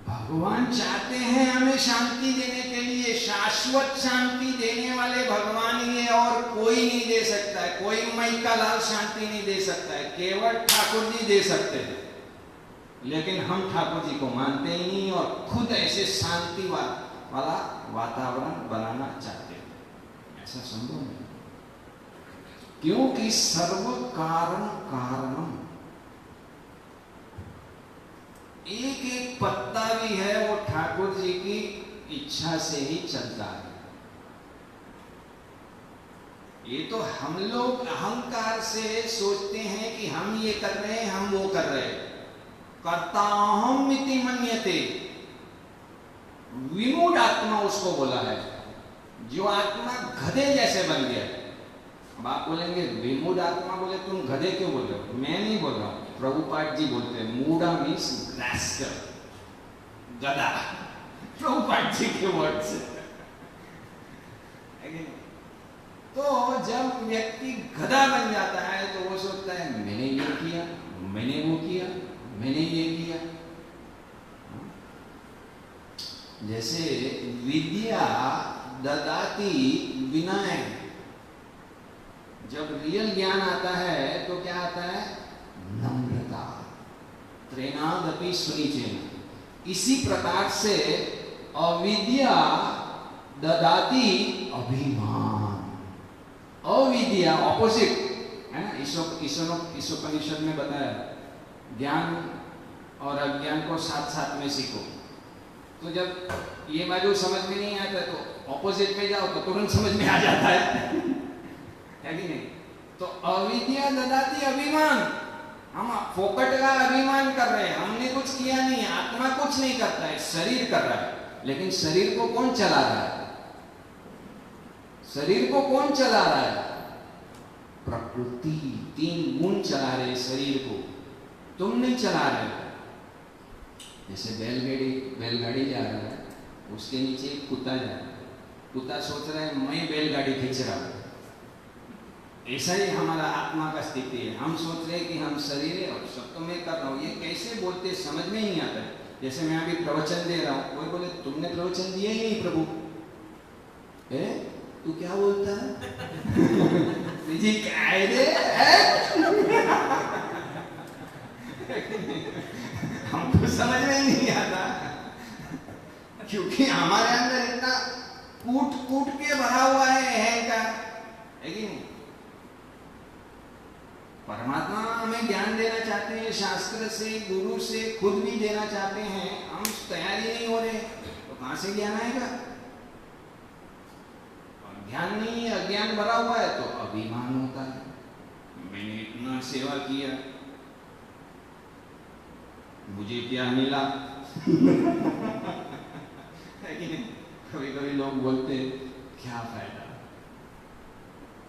भगवान चाहते हैं हमें शांति देने के लिए, शाश्वत शांति देने वाले भगवान ही है और कोई नहीं दे सकता है। कोई मई का लाल शांति नहीं दे सकता है, केवल ठाकुर जी दे सकते हैं। लेकिन हम ठाकुर जी को मानते ही नहीं और खुद ऐसे शांति वाला वातावरण बनाना चाहते हैं। ऐसा संभव नहीं, क्योंकि सर्व कारण कारणम, एक एक पत्ता भी है वो ठाकुर जी की इच्छा से ही चलता है। ये तो हम लोग अहंकार से सोचते हैं कि हम ये कर रहे हैं, हम वो कर रहे हैं। कर्ताहम इति मन्यते, विमूढ़ आत्मा उसको बोला है, जो आत्मा गधे जैसे बन गया। अब आप बोलेंगे विमूढ़ आत्मा, बोले तुम गधे क्यों बोल रहे हो? मैं नहीं बोल रहा हूं, प्रभुपाद जी बोलते हैं। मूढ़ा मीन्स रास्कल, गधा, प्रभुपाद जी के वर्ड से। तो जब व्यक्ति गधा बन जाता है तो वो सोचता है मैंने ये किया, मैंने वो किया, मैंने ये किया। जैसे विद्या ददाति विनय, जब रियल ज्ञान आता है तो क्या आता है? नम्रता, त्रेनादपि सुनिचेन। इसी प्रकार से अविद्या ददाति अभिमान। अविद्या ऑपोजिट है ना, ईशोपनिषद में बताया, ज्ञान और अज्ञान को साथ साथ में सीखो। तो जब ये बाजू समझ में नहीं आता तो ऑपोजिट में जाओ तो तुरंत समझ में आ जाता है कि नहीं? तो अविद्या ददाति अभिमान, हम फोकट का अभिमान कर रहे हैं, हमने कुछ किया नहीं, आत्मा कुछ नहीं करता है, शरीर कर रहा है। लेकिन शरीर को कौन चला रहा है? शरीर को कौन चला रहा है? प्रकृति, 3 गुण चला रहे शरीर को, तुम नहीं चला रहे। जैसे बैलगाड़ी जा रहा है, उसके नीचे एक कुत्ता जा रहा है, कुत्ता सोच रहा है मैं बैलगाड़ी खींच रहा हूं, ऐसा ही हमारा आत्मा का स्थिति है। हम सोच रहे हैं कि हम शरीर है और सब तो मैं कर रहा हूँ। ये कैसे बोलते समझ में ही नहीं आता है। जैसे मैं अभी प्रवचन दे रहा हूँ, कोई बोले तुमने प्रवचन दिया ही नहीं प्रभु, तू क्या बोलता है जी क्या है रे? हमको समझ में ही नहीं आता, क्योंकि हमारे अंदर इतना कूट कूट के भरा हुआ है अहंकार, है कि नहीं? परमात्मा हमें ज्ञान देना चाहते हैं, शास्त्र से, गुरु से, खुद भी देना चाहते हैं, हम तैयार ही नहीं हो रहे, तो कहां से ज्ञान आएगा? और ज्ञान नहीं है, अज्ञान भरा हुआ है तो अभिमान होता है। मैंने इतना सेवा किया, मुझे क्या मिला? है कि नहीं? कभी कभी लोग बोलते हैं क्या फायदा?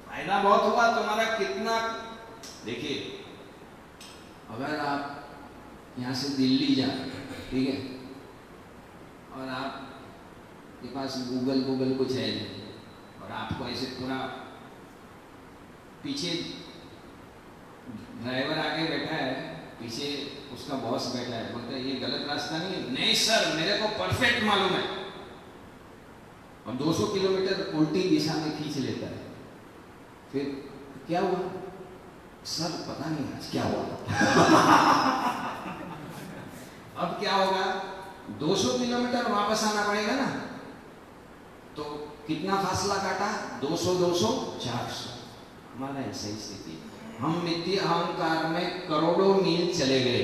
फायदा बहुत हुआ तुम्हारा, कितना। देखिए, अगर आप यहाँ से दिल्ली जा रहे हैं, ठीक है, और आपके पास गूगल कुछ है नहीं, और आपको ऐसे पूरा पीछे ड्राइवर आगे बैठा है, पीछे उसका बॉस बैठा है, बोलता है ये गलत रास्ता नहीं है। नहीं सर, मेरे को परफेक्ट मालूम है, और 200 किलोमीटर उल्टी दिशा में खींच लेता है। फिर क्या हुआ? सर पता नहीं आज क्या हुआ। अब क्या होगा? 200 किलोमीटर वापस आना पड़ेगा ना, तो कितना फासला काटा? 200 200 400। हमारा ऐसा ही स्थिति, हम मिथ्या अहंकार में करोड़ों मील चले गए,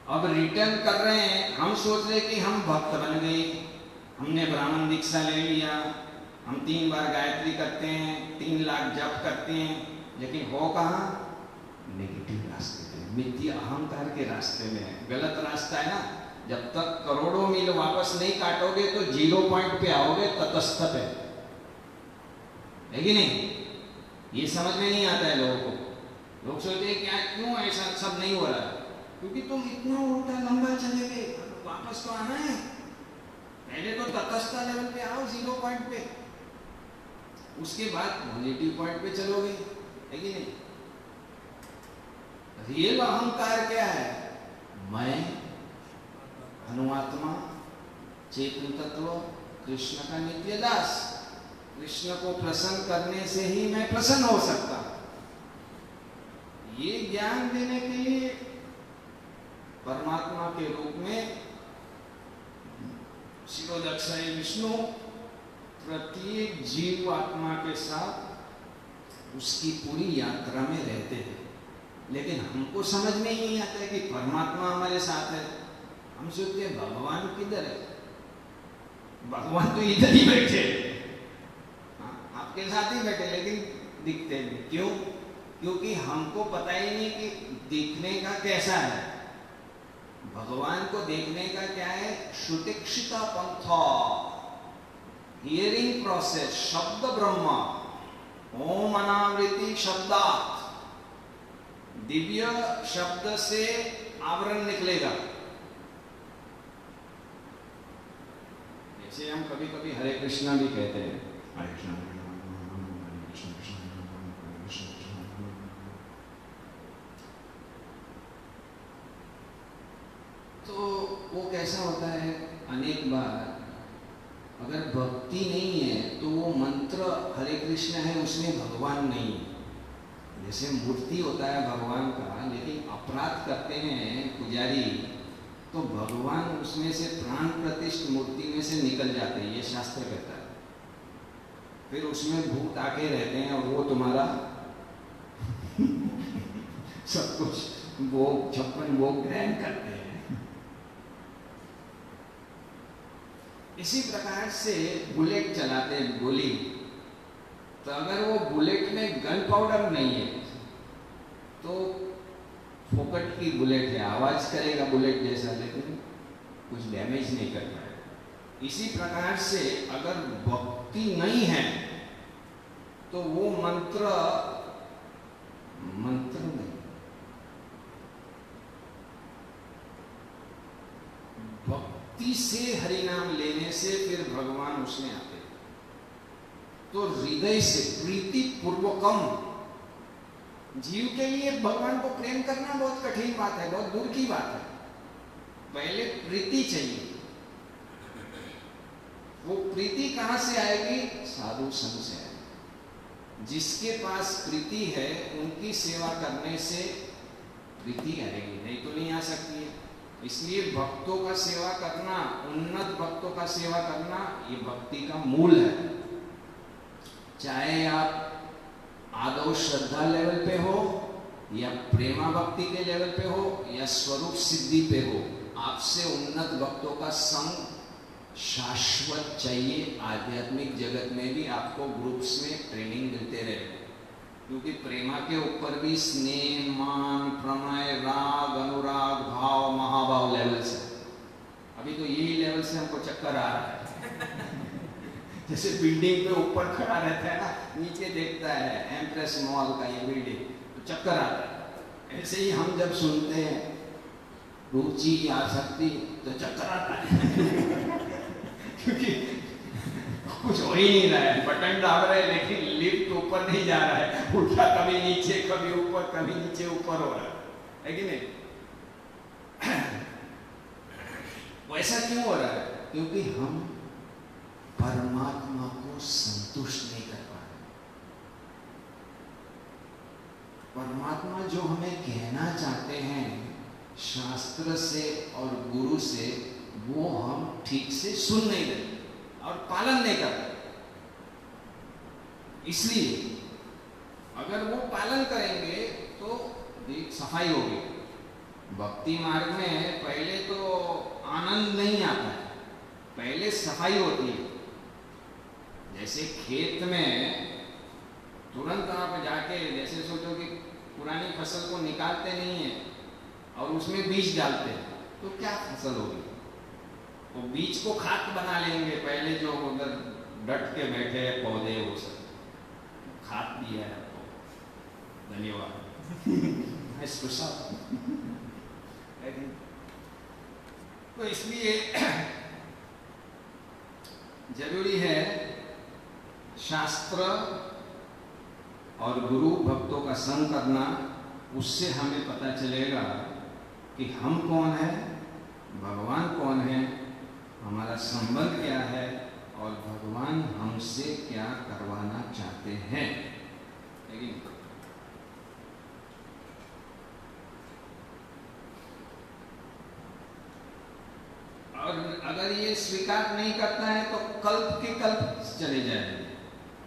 अब रिटर्न कर रहे हैं। हम सोच रहे कि हम भक्त बन गए, हमने ब्राह्मण दीक्षा ले लिया, हम 3 बार गायत्री करते हैं, 3 लाख जप करते हैं, लेकिन हो कहाँ? नेगेटिव रास्ते पे, मिथ्या अहंकार के रास्ते में है, गलत रास्ता है ना। जब तक करोड़ों मील वापस नहीं काटोगे तो 0 पॉइंट पे आओगे, तटस्थ पे, है कि नहीं? ये समझ में नहीं आता है लोगों को। लोग सोचते हैं क्या, क्यों ऐसा सब नहीं हो रहा? क्योंकि तुम इतना उल्टा लंबा चले गए, वापस तो आना है। पहले तो तटस्थ लेवल पे आओ, 0 पॉइंट पे, उसके बाद पॉजिटिव पॉइंट पे चलोगे, है कि नहीं? रियल अहंकार क्या है? मैं अनुआत्मा, चेतन तत्व, कृष्ण का नित्य दास। कृष्ण को प्रसन्न करने से ही मैं प्रसन्न हो सकता। ये ज्ञान देने के लिए परमात्मा के रूप में शिरोदक्षाई विष्णु प्रत्येक जीव आत्मा के साथ उसकी पूरी यात्रा में रहते हैं। लेकिन हमको समझ में ही नहीं आता है कि परमात्मा हमारे साथ है। हम सोचते हैं भगवान किधर है? भगवान तो इधर ही बैठे, आपके साथ ही बैठे, लेकिन दिखते नहीं। क्यों? क्योंकि हमको पता ही नहीं कि दिखने का कैसा है। भगवान को देखने का क्या है? श्रुतिक्षिता पंथा, हियरिंग प्रोसेस, शब्द ब्रह्म, ओम अनावृति शब्दात, दिव्य शब्द से आवरण निकलेगा। जैसे हम कभी कभी हरे कृष्णा भी कहते हैं, हरे कृष्ण तो वो कैसा होता है? अनेक बार अगर भक्ति नहीं है तो वो मंत्र हरे कृष्ण है, उसमें भगवान नहीं है। जैसे मूर्ति होता है भगवान का, लेकिन अपराध करते हैं पुजारी तो भगवान उसमें से प्राण प्रतिष्ठ मूर्ति में से निकल जाते हैं, ये शास्त्र कहता है। फिर उसमें भूत आके रहते हैं और वो तुम्हारा सब कुछ वो 56 वो ग्रहण करते हैं। इसी प्रकार से बुलेट चलाते हैं, गोली, तो अगर वो बुलेट में गन पाउडर नहीं है तो फोकट की बुलेट है, आवाज करेगा बुलेट जैसा, लेकिन कुछ डैमेज नहीं कर पाएगा। इसी प्रकार से अगर भक्ति नहीं है तो वो मंत्र नहीं, भक्ति से हरि नाम लेने से फिर भगवान उसमें आते। तो हृदय से प्रीति पूर्वकम जीव के लिए भगवान को प्रेम करना बहुत कठिन बात है, बहुत दूर की बात है। पहले प्रीति चाहिए। वो प्रीति कहां से आएगी? साधु संग से आएगी। जिसके पास प्रीति है उनकी सेवा करने से प्रीति आएगी, नहीं तो नहीं आ सकती है। इसलिए भक्तों का सेवा करना, उन्नत भक्तों का सेवा करना, ये भक्ति का मूल है। चाहे आप आदौ श्रद्धा लेवल पे हो या प्रेमा भक्ति के लेवल पे हो या स्वरूप सिद्धि पे हो, आपसे उन्नत भक्तों का संग शाश्वत चाहिए। आध्यात्मिक जगत में भी आपको ग्रुप्स में ट्रेनिंग मिलते रहे, क्योंकि प्रेमा के ऊपर भी स्नेह, मान, प्रणय, राग, अनुराग, भाव, महाभाव लेवल्स है। अभी तो यही लेवल से हमको चक्कर आ रहा है। जैसे बिल्डिंग पे ऊपर खड़ा रहता है ना, नीचे देखता है एम्प्रेस मॉल का ये बिल्डिंग, तो चक्कर आता है। ऐसे ही हम जब सुनते हैं रुचि आसक्ति तो चक्कर आता है। क्योंकि कुछ हो ही नहीं रहा है, बटन दाब रहे लेकिन लिफ्ट ऊपर नहीं जा रहा है, उल्टा कभी नीचे कभी ऊपर, कभी नीचे ऊपर हो रहा है कि नहीं? वैसा क्यों हो रहा है? क्योंकि हम परमात्मा को संतुष्ट नहीं कर पा रहे। परमात्मा जो हमें कहना चाहते हैं शास्त्र से और गुरु से, वो हम ठीक से सुन नहीं रहे और पालन नहीं कर रहे। इसलिए अगर वो पालन करेंगे तो सफाई होगी। भक्ति मार्ग में पहले तो आनंद नहीं आता है, पहले सफाई होती है। जैसे खेत में तुरंत आप जाके, जैसे सोचो कि पुरानी फसल को निकालते नहीं है और उसमें बीज डालते हैं, तो क्या फसल होगी? वो बीज को खाद बना लेंगे। पहले जो उधर डट के बैठे हैं पौधे, वो सब खाद दिया है आपको, धन्यवाद। तो इसलिए जरूरी है शास्त्र और गुरु भक्तों का संग करना। उससे हमें पता चलेगा कि हम कौन है, भगवान कौन है, हमारा संबंध क्या है और भगवान हमसे क्या करवाना चाहते हैं। लेकिन और अगर ये स्वीकार नहीं करता है तो कल्प के कल्प चले जाएंगे।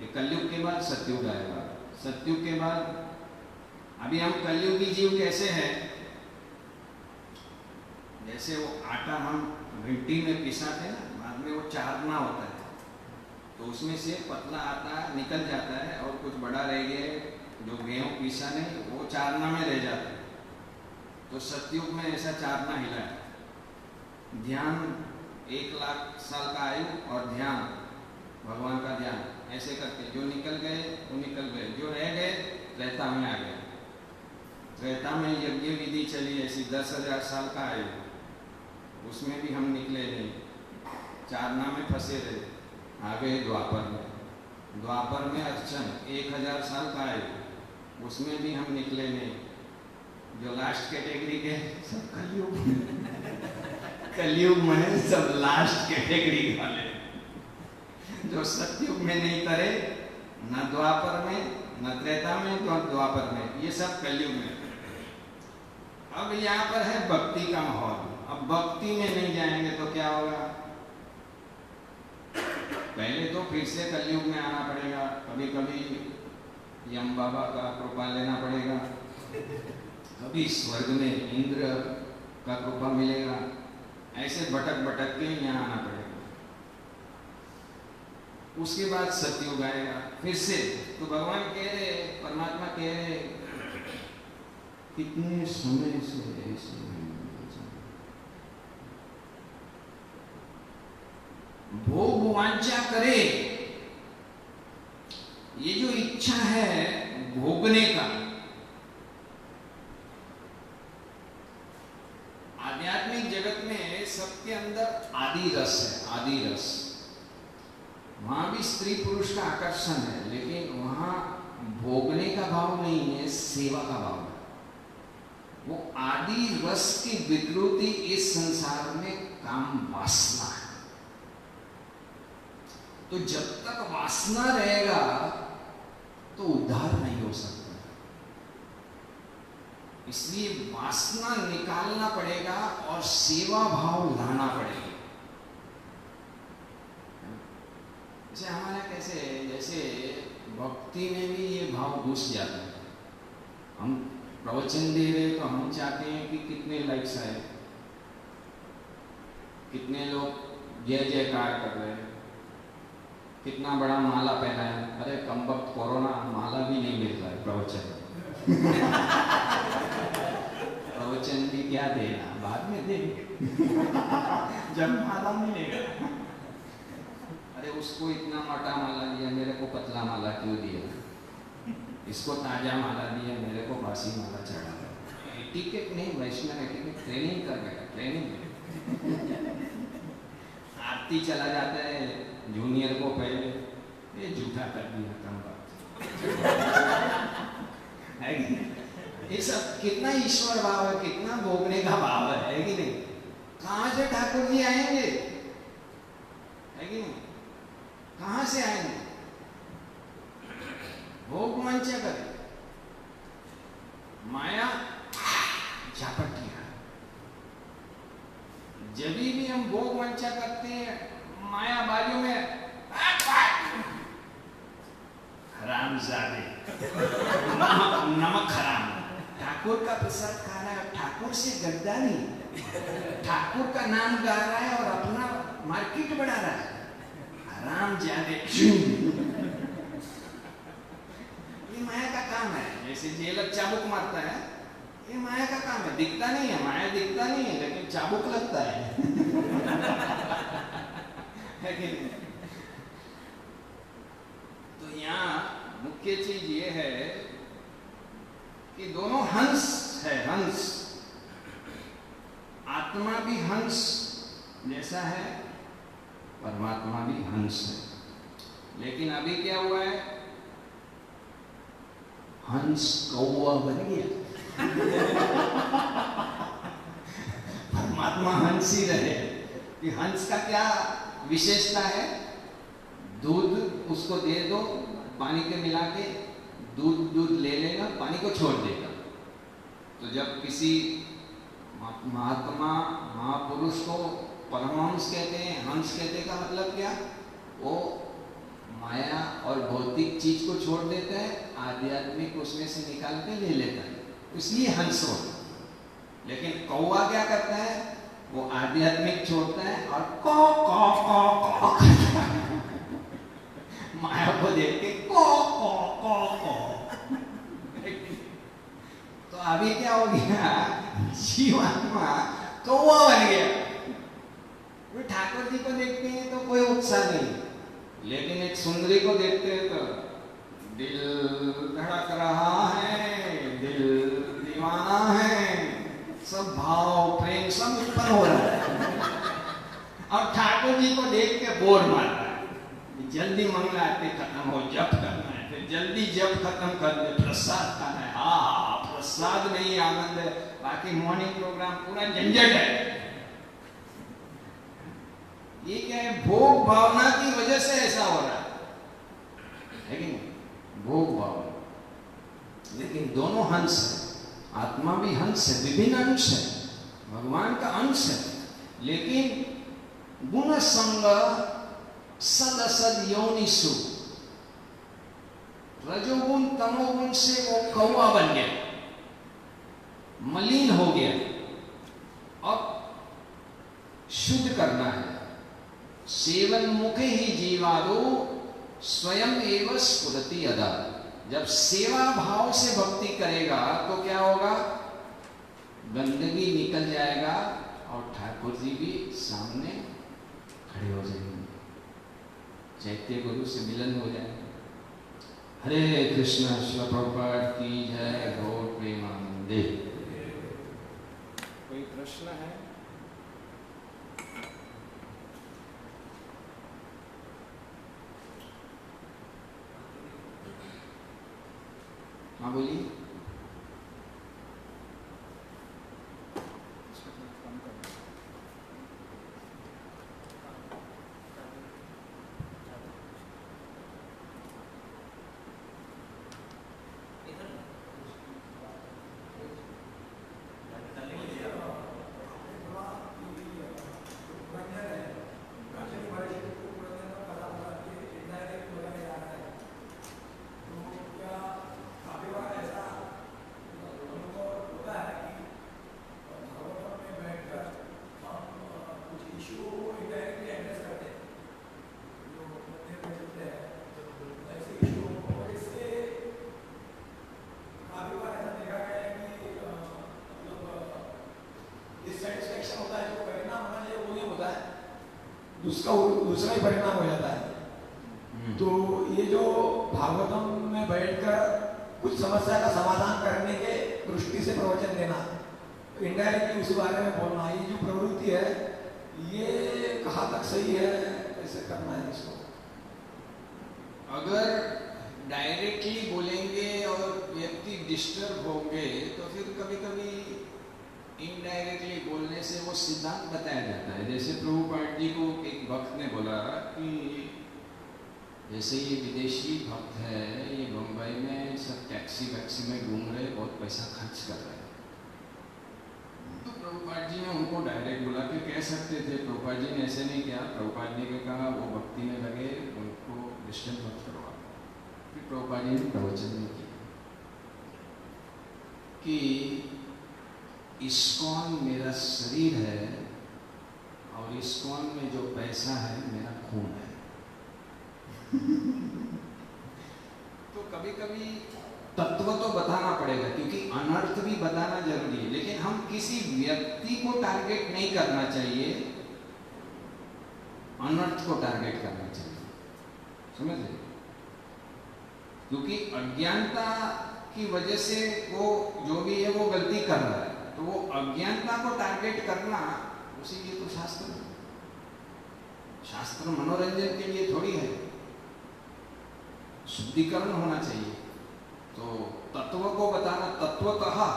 ये कलयुग के बाद सतयुग आएगा, सतयुग के बाद, अभी हम कलयुगी जीव कैसे हैं? जैसे वो आटा हम घंटी में पिसाते ना, बाद में वो चारना होता है, तो उसमें से पतला आटा निकल जाता है और कुछ बड़ा रह गया जो गेहूं पीसा नहीं, वो चारना में रह जाता है। तो सतयुग में ऐसा चारना हिला है। ध्यान 1 लाख साल का आयु और ध्यान, भगवान का ध्यान, ऐसे करके जो निकल गए वो निकल गए, जो रह गए त्रेता में आ गए। त्रेता में यज्ञ विधि चली ऐसी 10,000 साल का आयु, उसमें भी हम निकले नहीं, चारना में फंसे रहे। आ गए द्वापर में, द्वापर में अर्चन 1000 साल का आयु, उसमें भी हम निकले नहीं। जो लास्ट कैटेगरी के सब कलयुग कलयुग में सब लास्ट कैटेगरी वाले, जो सतयुग में नहीं करे, न द्वापर में, न त्रेता में, तो द्वापर में, ये सब कलयुग में। अब यहाँ पर है भक्ति का माहौल। अब भक्ति में नहीं जाएंगे तो क्या होगा? पहले तो फिर से कलयुग में आना पड़ेगा, कभी कभी यम बाबा का कृपा लेना पड़ेगा, कभी स्वर्ग में इंद्र का कृपा मिलेगा, ऐसे भटक भटक के यहाँ आना पड़ेगा। उसके बाद सतयुग आएगा फिर से। तो भगवान कह रहे, परमात्मा कह रहे, कितने समय से ऐसे भोग वांछा करे, ये जो इच्छा है भोगने का, आध्यात्मिक जगत में सबके अंदर आदि रस है, आदि रस। वहां भी स्त्री पुरुष का आकर्षण है, लेकिन वहां भोगने का भाव नहीं है, सेवा का भाव है। वो आदि रस की विकृति इस संसार में काम वासना है। तो जब तक वासना रहेगा तो उद्धार नहीं हो सकता। इसलिए वासना निकालना पड़ेगा और सेवा भाव लाना पड़ेगा। जैसे हमारा कैसे है, जैसे भक्ति में भी ये भाव घुस जाता है। हम प्रवचन दे रहे तो हम चाहते हैं कि कितने लाइक्स आए, कितने लोग जय जयकार कर रहे हैं, कितना बड़ा माला पहना है। अरे कम वक्त कोरोना, माला भी नहीं मिल रहा है प्रवचन। प्रवचन भी क्या देना, बाद में देंगे जब माला मिलेगा। अरे उसको इतना मोटा माला दिया, मेरे को पतला माला क्यों दिया? इसको ताजा माला दिया, मेरे को बासी माला चढ़ा। टिकट नहीं, वैष्णव है, टिकट ट्रेनिंग कर गया, ट्रेनिंग। आरती चला जाता है जूनियर को पहले, ये झूठा कर दिया, कम बात है कि नहीं? ये सब कितना ईश्वर भाव है, कितना भोगने का भाव है कि नहीं? कहां से ठाकुर जी आएंगे, है कि नहीं? कहां से आएंगे? भोग मंचा कर माया झापट किया। जब भी हम भोग मंचा करते हैं, माया बाजू में हरामजादे, नमक हराम। ठाकुर का प्रसाद खा रहा है, ठाकुर से गद्दारी, ठाकुर का नाम गा रहा है और अपना मार्केट बढ़ा रहा है। हरामजादे। ये माया का काम है। जैसे जेलर चाबुक मारता है, ये माया का काम है। दिखता नहीं है, माया दिखता नहीं है, लेकिन चाबुक लगता है कि नहीं? तो यहाँ मुख्य चीज ये है कि दोनों हंस है, हंस। आत्मा भी हंस जैसा है, परमात्मा भी हंस है। लेकिन अभी क्या हुआ है? हंस कौवा बन गया। परमात्मा हंस ही रहे। कि हंस का क्या विशेषता है? दूध उसको दे दो पानी के मिला के, दूध ले लेगा, पानी को छोड़ देगा। तो जब किसी महात्मा महापुरुष को परमहंस कहते हैं, हंस कहते का मतलब क्या? वो माया और भौतिक चीज को छोड़ देता है, आध्यात्मिक उसमें से निकाल के ले लेता है, इसलिए हंस होता है। लेकिन कौवा क्या करता है? वो आध्यात्मिक छोड़ता है और कौ कौ कौ कौ माया को देख के कौ कौ कौ कौ। तो अभी क्या हो गया? जीवात्मा कौवा बन गया। वो ठाकुर जी को देखते हैं तो कोई उत्साह नहीं, लेकिन एक सुंदरी को देखते हैं तो दिल धड़क रहा है, दिल दीवाना है, सब भाव प्रेम सब उत्पन्न हो रहा है। और ठाकुर जी को देख के बोर मार रहा है, जल्दी मंगला आरती खत्म हो, जप करना है, फिर जल्दी जप खत्म कर दे, प्रसाद खाना है। हाँ, प्रसाद में ही आनंद है, बाकी मॉर्निंग प्रोग्राम पूरा झंझट है। ये क्या है? भोग भावना की वजह से ऐसा हो रहा है कि नहीं? भोग भावना। लेकिन दोनों हंस है, आत्मा भी हंस है, विभिन्न अंश है, भगवान का अंश है। लेकिन गुण संग सद असद योनिसु, रजोगुण तमोगुण से वो कौवा बन गया, मलिन हो गया। अब शुद्ध करना है। सेवन मुखे ही जीवादो स्वयं एवं स्फुरति अदा। जब सेवा भाव से भक्ति करेगा तो क्या होगा? गंदगी निकल जाएगा और ठाकुर जी भी सामने खड़े हो जाएंगे, चैत्य गुरु से मिलन हो जाएगा। हरे कृष्ण, श्रील प्रभुपाद की जय, गौर प्रेमानंदे। कोई प्रश्न है? हाँ बोलिए। उसका दूसरा ही परिणाम हो जाता है। तो ये जो भागवतम में बैठकर कुछ समस्या का समाधान करने के दृष्टि से प्रवचन देना, इनडायरेक्टली उस बारे में बोलना, ये जो प्रवृत्ति है ये कहाँ तक सही है, कैसे करना है इसको? अगर डायरेक्टली बोलेंगे और व्यक्ति डिस्टर्ब होंगे तो फिर कभी कभी इनडायरेक्टली बोलने से वो सिद्धांत बताया जाता है। जैसे प्रभुपाद जी को एक भक्त ने बोला कि जैसे ये विदेशी भक्त है, ये मुंबई में सब टैक्सी वैक्सी में घूम रहे, बहुत पैसा खर्च कर रहे हैं। तो प्रभुपाद जी ने उनको डायरेक्ट बुला के कह सकते थे, प्रभुपाद जी ने ऐसे नहीं किया। प्रभुपाद जी ने कहा वो भक्ति में लगे, उनको डिस्टर्ब मत करवा। फिर प्रभुपाद जी ने प्रवचन नहीं किया कि इस्कॉन मेरा शरीर है और इस्कॉन में जो पैसा है मेरा खून है। तो कभी कभी तत्व तो बताना पड़ेगा, क्योंकि अनर्थ भी बताना जरूरी है, लेकिन हम किसी व्यक्ति को टारगेट नहीं करना चाहिए, अनर्थ को टारगेट करना चाहिए। समझ रहे? क्योंकि अज्ञानता की वजह से वो जो भी है वो गलती कर रहा है, तो वो अज्ञानता को टारगेट करना, उसी लिए तो शास्त्र मनोरंजन के लिए थोड़ी है, शुद्धिकरण होना चाहिए। तो तत्व को बताना, तत्व कहा,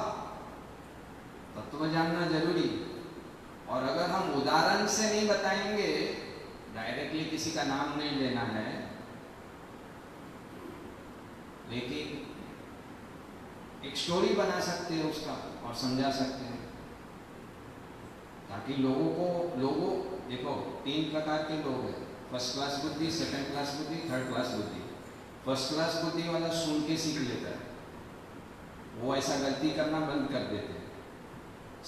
तत्व जानना जरूरी। और अगर हम उदाहरण से नहीं बताएंगे, डायरेक्टली किसी का नाम नहीं लेना है, लेकिन एक स्टोरी बना सकते हैं उसका और समझा सकते हैं, ताकि लोगों देखो 3 प्रकार के लोग हैं, फर्स्ट क्लास बुद्धि, सेकंड क्लास बुद्धि, थर्ड क्लास बुद्धि। फर्स्ट क्लास बुद्धि वाला सुन के सीख लेता है, वो ऐसा गलती करना बंद कर देते हैं।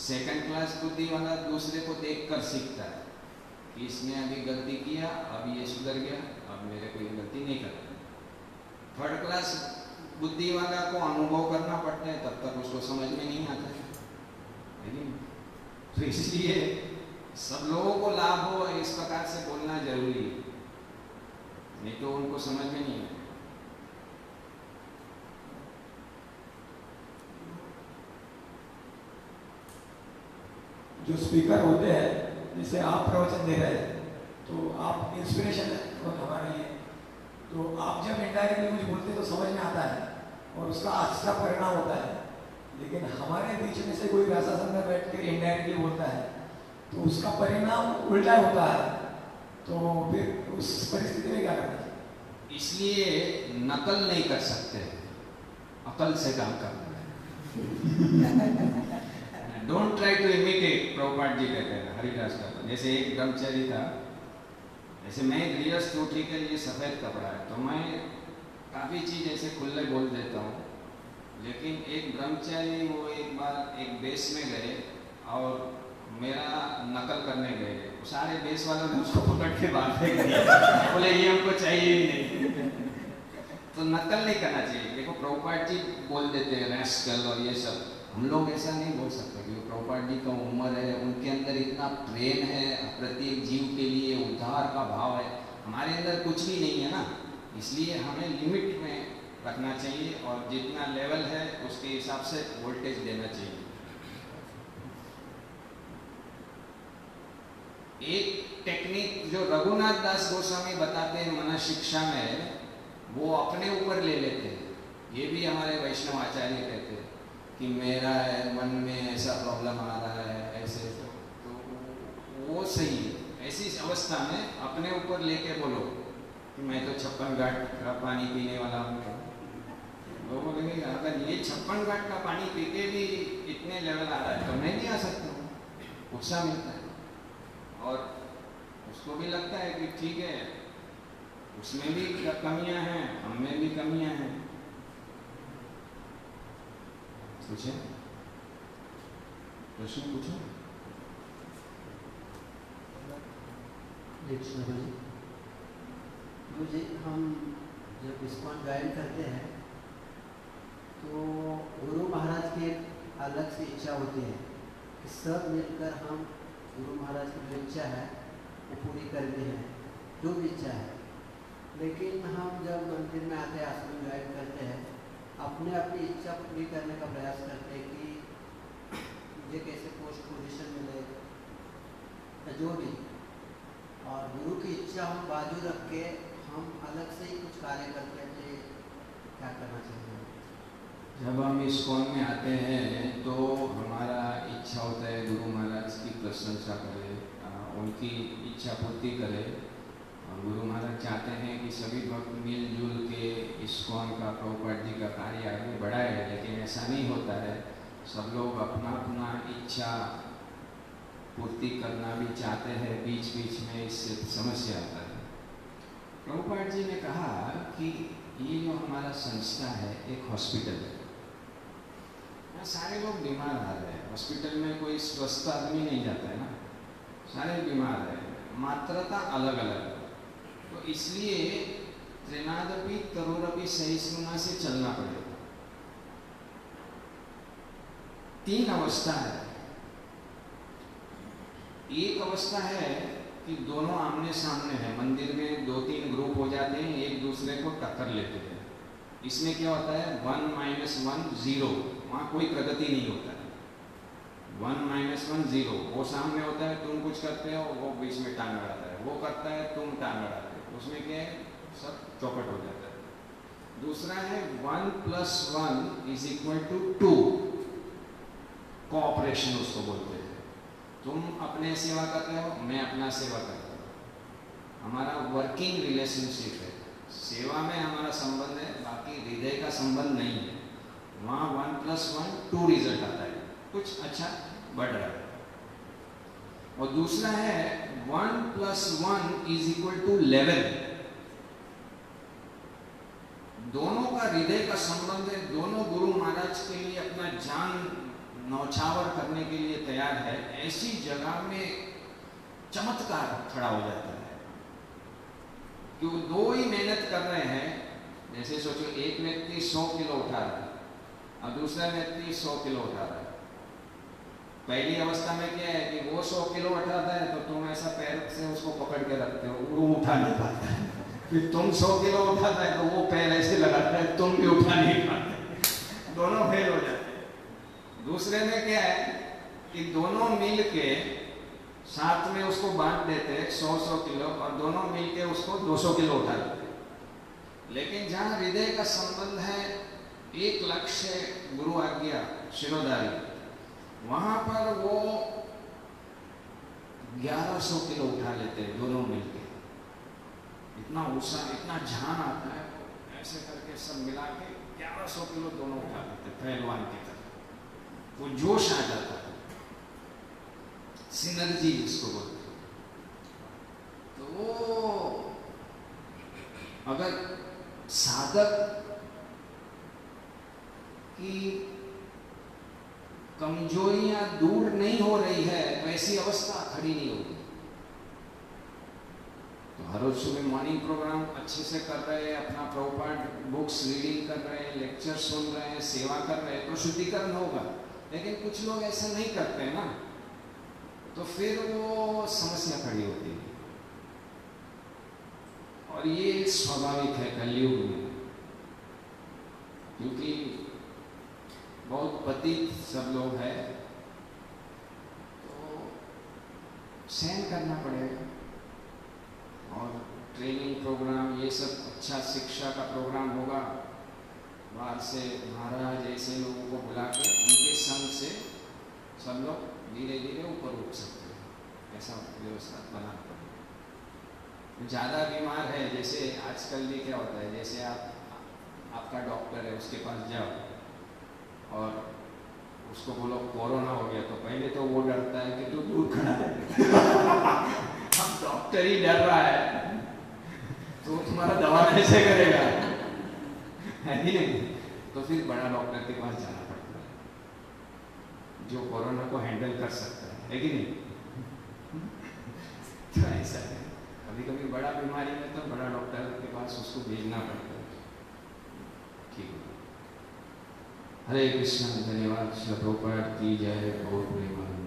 सेकंड क्लास बुद्धि वाला दूसरे को देखकर सीखता है कि इसने अभी गलती किया, अब ये सुधर गया, अब मेरे को ये गलती नहीं करना। थर्ड क्लास बुद्धि वाला को अनुभव करना पड़ता है, तब तक उसको समझ में नहीं आता है। लेकिन तो इसलिए सब लोगों को लाभ हो इस प्रकार से बोलना जरूरी है, नहीं तो उनको समझ में नहीं आता। जो स्पीकर होते हैं, जैसे आप प्रवचन दे रहे हैं तो आप इंस्पिरेशन है हमारे लिए, तो आप जब इनडायरेक्टली कुछ बोलते तो समझ में आता है और उसका अच्छा परिणाम होता है। लेकिन हमारे बीच में से कोई व्यासासन में बैठ कर इनडायरेक्टली बोलता है तो उसका परिणाम उल्टा होता है, तो फिर उस परिस्थिति में क्या करना चाहिए? इसलिए नकल नहीं कर सकते, अकल से काम करना है। Don't try to imitate, Prabhupad ji कहते हैं हरिदास का। जैसे एक ब्रह्मचारी था, जैसे मैं गृहस्थ रोटी के लिए सफ़ेद कपड़ा है तो मैं काफ़ी चीज़ ऐसे खुले बोल देता हूँ, लेकिन एक ब्रह्मचारी वो एक बार एक बेस में गए और मेरा नकल करने गए, सारे बेस वालों ने उसको पकड़ के बाहर फेंक दिया, बोले ये हमको चाहिए ही नहीं। तो नकल नहीं करना चाहिए। देखो प्रभुपाद जी बोल देते हैं रैस्कल और ये सब, हम लोग ऐसा नहीं बोल सकते, क्योंकि प्रभुपाद जी का उम्र है, उनके अंदर इतना प्रेम है, प्रत्येक जीव के लिए उद्धार का भाव है, हमारे अंदर कुछ भी नहीं है ना, इसलिए हमें लिमिट में रखना चाहिए और जितना लेवल है उसके हिसाब से वोल्टेज देना चाहिए। एक टेक्निक जो रघुनाथ दास गोस्वामी बताते हैं मन शिक्षा में, वो अपने ऊपर ले लेते हैं ये भी हमारे वैष्णव आचार्य कहते हैं कि मेरा मन में ऐसा प्रॉब्लम आ रहा है, ऐसे तो वो सही है। ऐसी अवस्था में अपने ऊपर लेके बोलो कि मैं तो 56 घाट का पानी पीने वाला हूँ, वो बोलेंगे अगर ये 56 घाट का पानी पी के भी इतने लेवल आ रहा है तो मैं भी आ सकता हूँ। उत्साह मिलता है और उसको भी लगता है कि ठीक है, उसमें भी कमियां हैं, हम में भी कमियां हैं। पूछे प्रश्न पूछो। मुझे हम जब इस्कॉन ज्वाइन करते हैं तो गुरु महाराज की एक अलग सी इच्छा होती है कि सब मिलकर हम गुरु महाराज की जो इच्छा है वो पूरी करनी है, जो भी इच्छा है। लेकिन हम जब मंदिर में आते हैं, आश्रम ज्वाइन करते हैं, अपने अपनी इच्छा पूरी करने का प्रयास करते हैं कि मुझे कैसे पोस्ट पोजीशन मिले या जो भी, और गुरु की इच्छा हम बाजू रख के हम अलग से ही कुछ कार्य करते हैं। तो क्या करना चाहिए? जब हम इस्कॉन में आते हैं तो हमारा इच्छा होता है गुरु महाराज की प्रशंसा करें, उनकी इच्छा पूर्ति करें। और गुरु महाराज चाहते हैं कि सभी भक्त मिलजुल के इस्कॉन का, प्रभुपाद जी का कार्य आगे बढ़ाए, लेकिन ऐसा नहीं होता है। सब लोग अपना अपना इच्छा पूर्ति करना भी चाहते हैं, बीच बीच में इससे समस्या आता है। प्रभुपाद जी ने कहा कि ये जो हमारा संस्था है एक हॉस्पिटल है, यहाँ सारे लोग बीमार आ रहे हैं। हॉस्पिटल में कोई स्वस्थ आदमी नहीं जाता है ना, सारे बीमार है, मात्रता अलग अलग। तो इसलिए त्रिनादपि तरोरपि सहिष्णुता से चलना पड़ेगा। 3 अवस्था है। एक अवस्था है कि दोनों आमने सामने है, मंदिर में 2-3 ग्रुप हो जाते हैं, एक दूसरे को टक्कर लेते हैं। इसमें क्या होता है 1 - 1 0, वहाँ कोई प्रगति नहीं होता है। 1 - 1 0, वो सामने होता है, तुम कुछ करते हो, वो बीच में टांग अड़ाता है, वो करता है, तुम टांग अड़ाते हो, उसमें क्या है सब चौपट हो जाता है। दूसरा है 1 + 1 = 2, कोऑपरेशन उसको बोलते हैं। तुम अपने सेवा करते हो, मैं अपना सेवा करता हूँ, हमारा वर्किंग रिलेशनशिप है। सेवा में हमारा संबंध है, बाकी हृदय का संबंध नहीं है। वहाँ 1 + 1 2 रिजल्ट आता है, कुछ अच्छा बढ़ रहा है। और दूसरा है 1 + 1 = 11। दोनों का हृदय का संबंध है, दोनों गुरु महाराज के लिए अपना जान नौछावर करने के लिए तैयार है। ऐसी जगह में चमत्कार खड़ा हो जाता है कि वो 2 ही मेहनत कर रहे हैं। जैसे सोचो, एक व्यक्ति 100 किलो उठा रहा है और दूसरा व्यक्ति 100 किलो उठा रहा है। पहली अवस्था में क्या है कि वो 100 किलो उठाता है तो तुम ऐसा पैर से उसको पकड़ के रखते हो, वो उठा नहीं पाता है। फिर तुम 100 किलो उठाता है तो वो पैर ऐसे लगाता है, तुम भी उठा नहीं पाते, दोनों फेल हो जाते हैं। दूसरे में क्या है कि दोनों मिल के साथ में उसको बांट देते हैं 100 किलो, और दोनों मिल के उसको 200 किलो उठा देते हैं। लेकिन जहाँ हृदय का संबंध है, एक लक्ष्य गुरु आज्ञा शिरोधारी, वहाँ पर वो 1100 किलो उठा लेते हैं दोनों मिलके। इतना उत्साह, इतना ध्यान आता है, ऐसे करके सब मिला के 1100 किलो दोनों उठा लेते हैं पहलवान की तरह। वो जोश आ जाता है, सिनर्जी जिसको बोलते हैं। तो वो अगर साधक की कमजोरियां दूर नहीं हो रही है तो ऐसी अवस्था खड़ी नहीं होगी। तो हर रोज सुबह मॉर्निंग प्रोग्राम अच्छे से कर रहे हैं, अपना प्रभुपाद बुक्स रीडिंग कर रहे हैं, लेक्चर सुन रहे हैं, सेवा कर रहे हैं, तो शुद्धिकरण होगा। लेकिन कुछ लोग ऐसा नहीं करते हैं ना, तो फिर वो समस्या खड़ी होती है। और ये स्वाभाविक है कलयुग में, क्योंकि बहुत पतित सब लोग हैं, तो सहन करना पड़ेगा। और ट्रेनिंग प्रोग्राम, ये सब अच्छा शिक्षा का प्रोग्राम होगा बाहर से महाराज ऐसे लोगों को बुला के उनके संग से सब लोग धीरे धीरे ऊपर उठ सकते हैं, ऐसा व्यवस्था बनाना पड़ेगा। ज़्यादा बीमार है, जैसे आजकल भी क्या होता है, जैसे आपका डॉक्टर है उसके पास जाओ और उसको बोलो कोरोना हो गया, तो पहले तो वो डरता है कि तू दूर खड़ा है अब डॉक्टर ही डर रहा है तो तुम्हारा दवा कैसे करेगा, है ही नहीं। तो फिर बड़ा डॉक्टर के पास जाना पड़ता है जो कोरोना को हैंडल कर सकता है कि नहीं। तो ऐसा है, कभी कभी बड़ा बीमारी में तो बड़ा डॉक्टर के पास उसको भेजना पड़ता है। ठीक है, हरे कृष्ण, धन्यवाद। श्री प्रभुपाद की जय। बहुत प्रेम।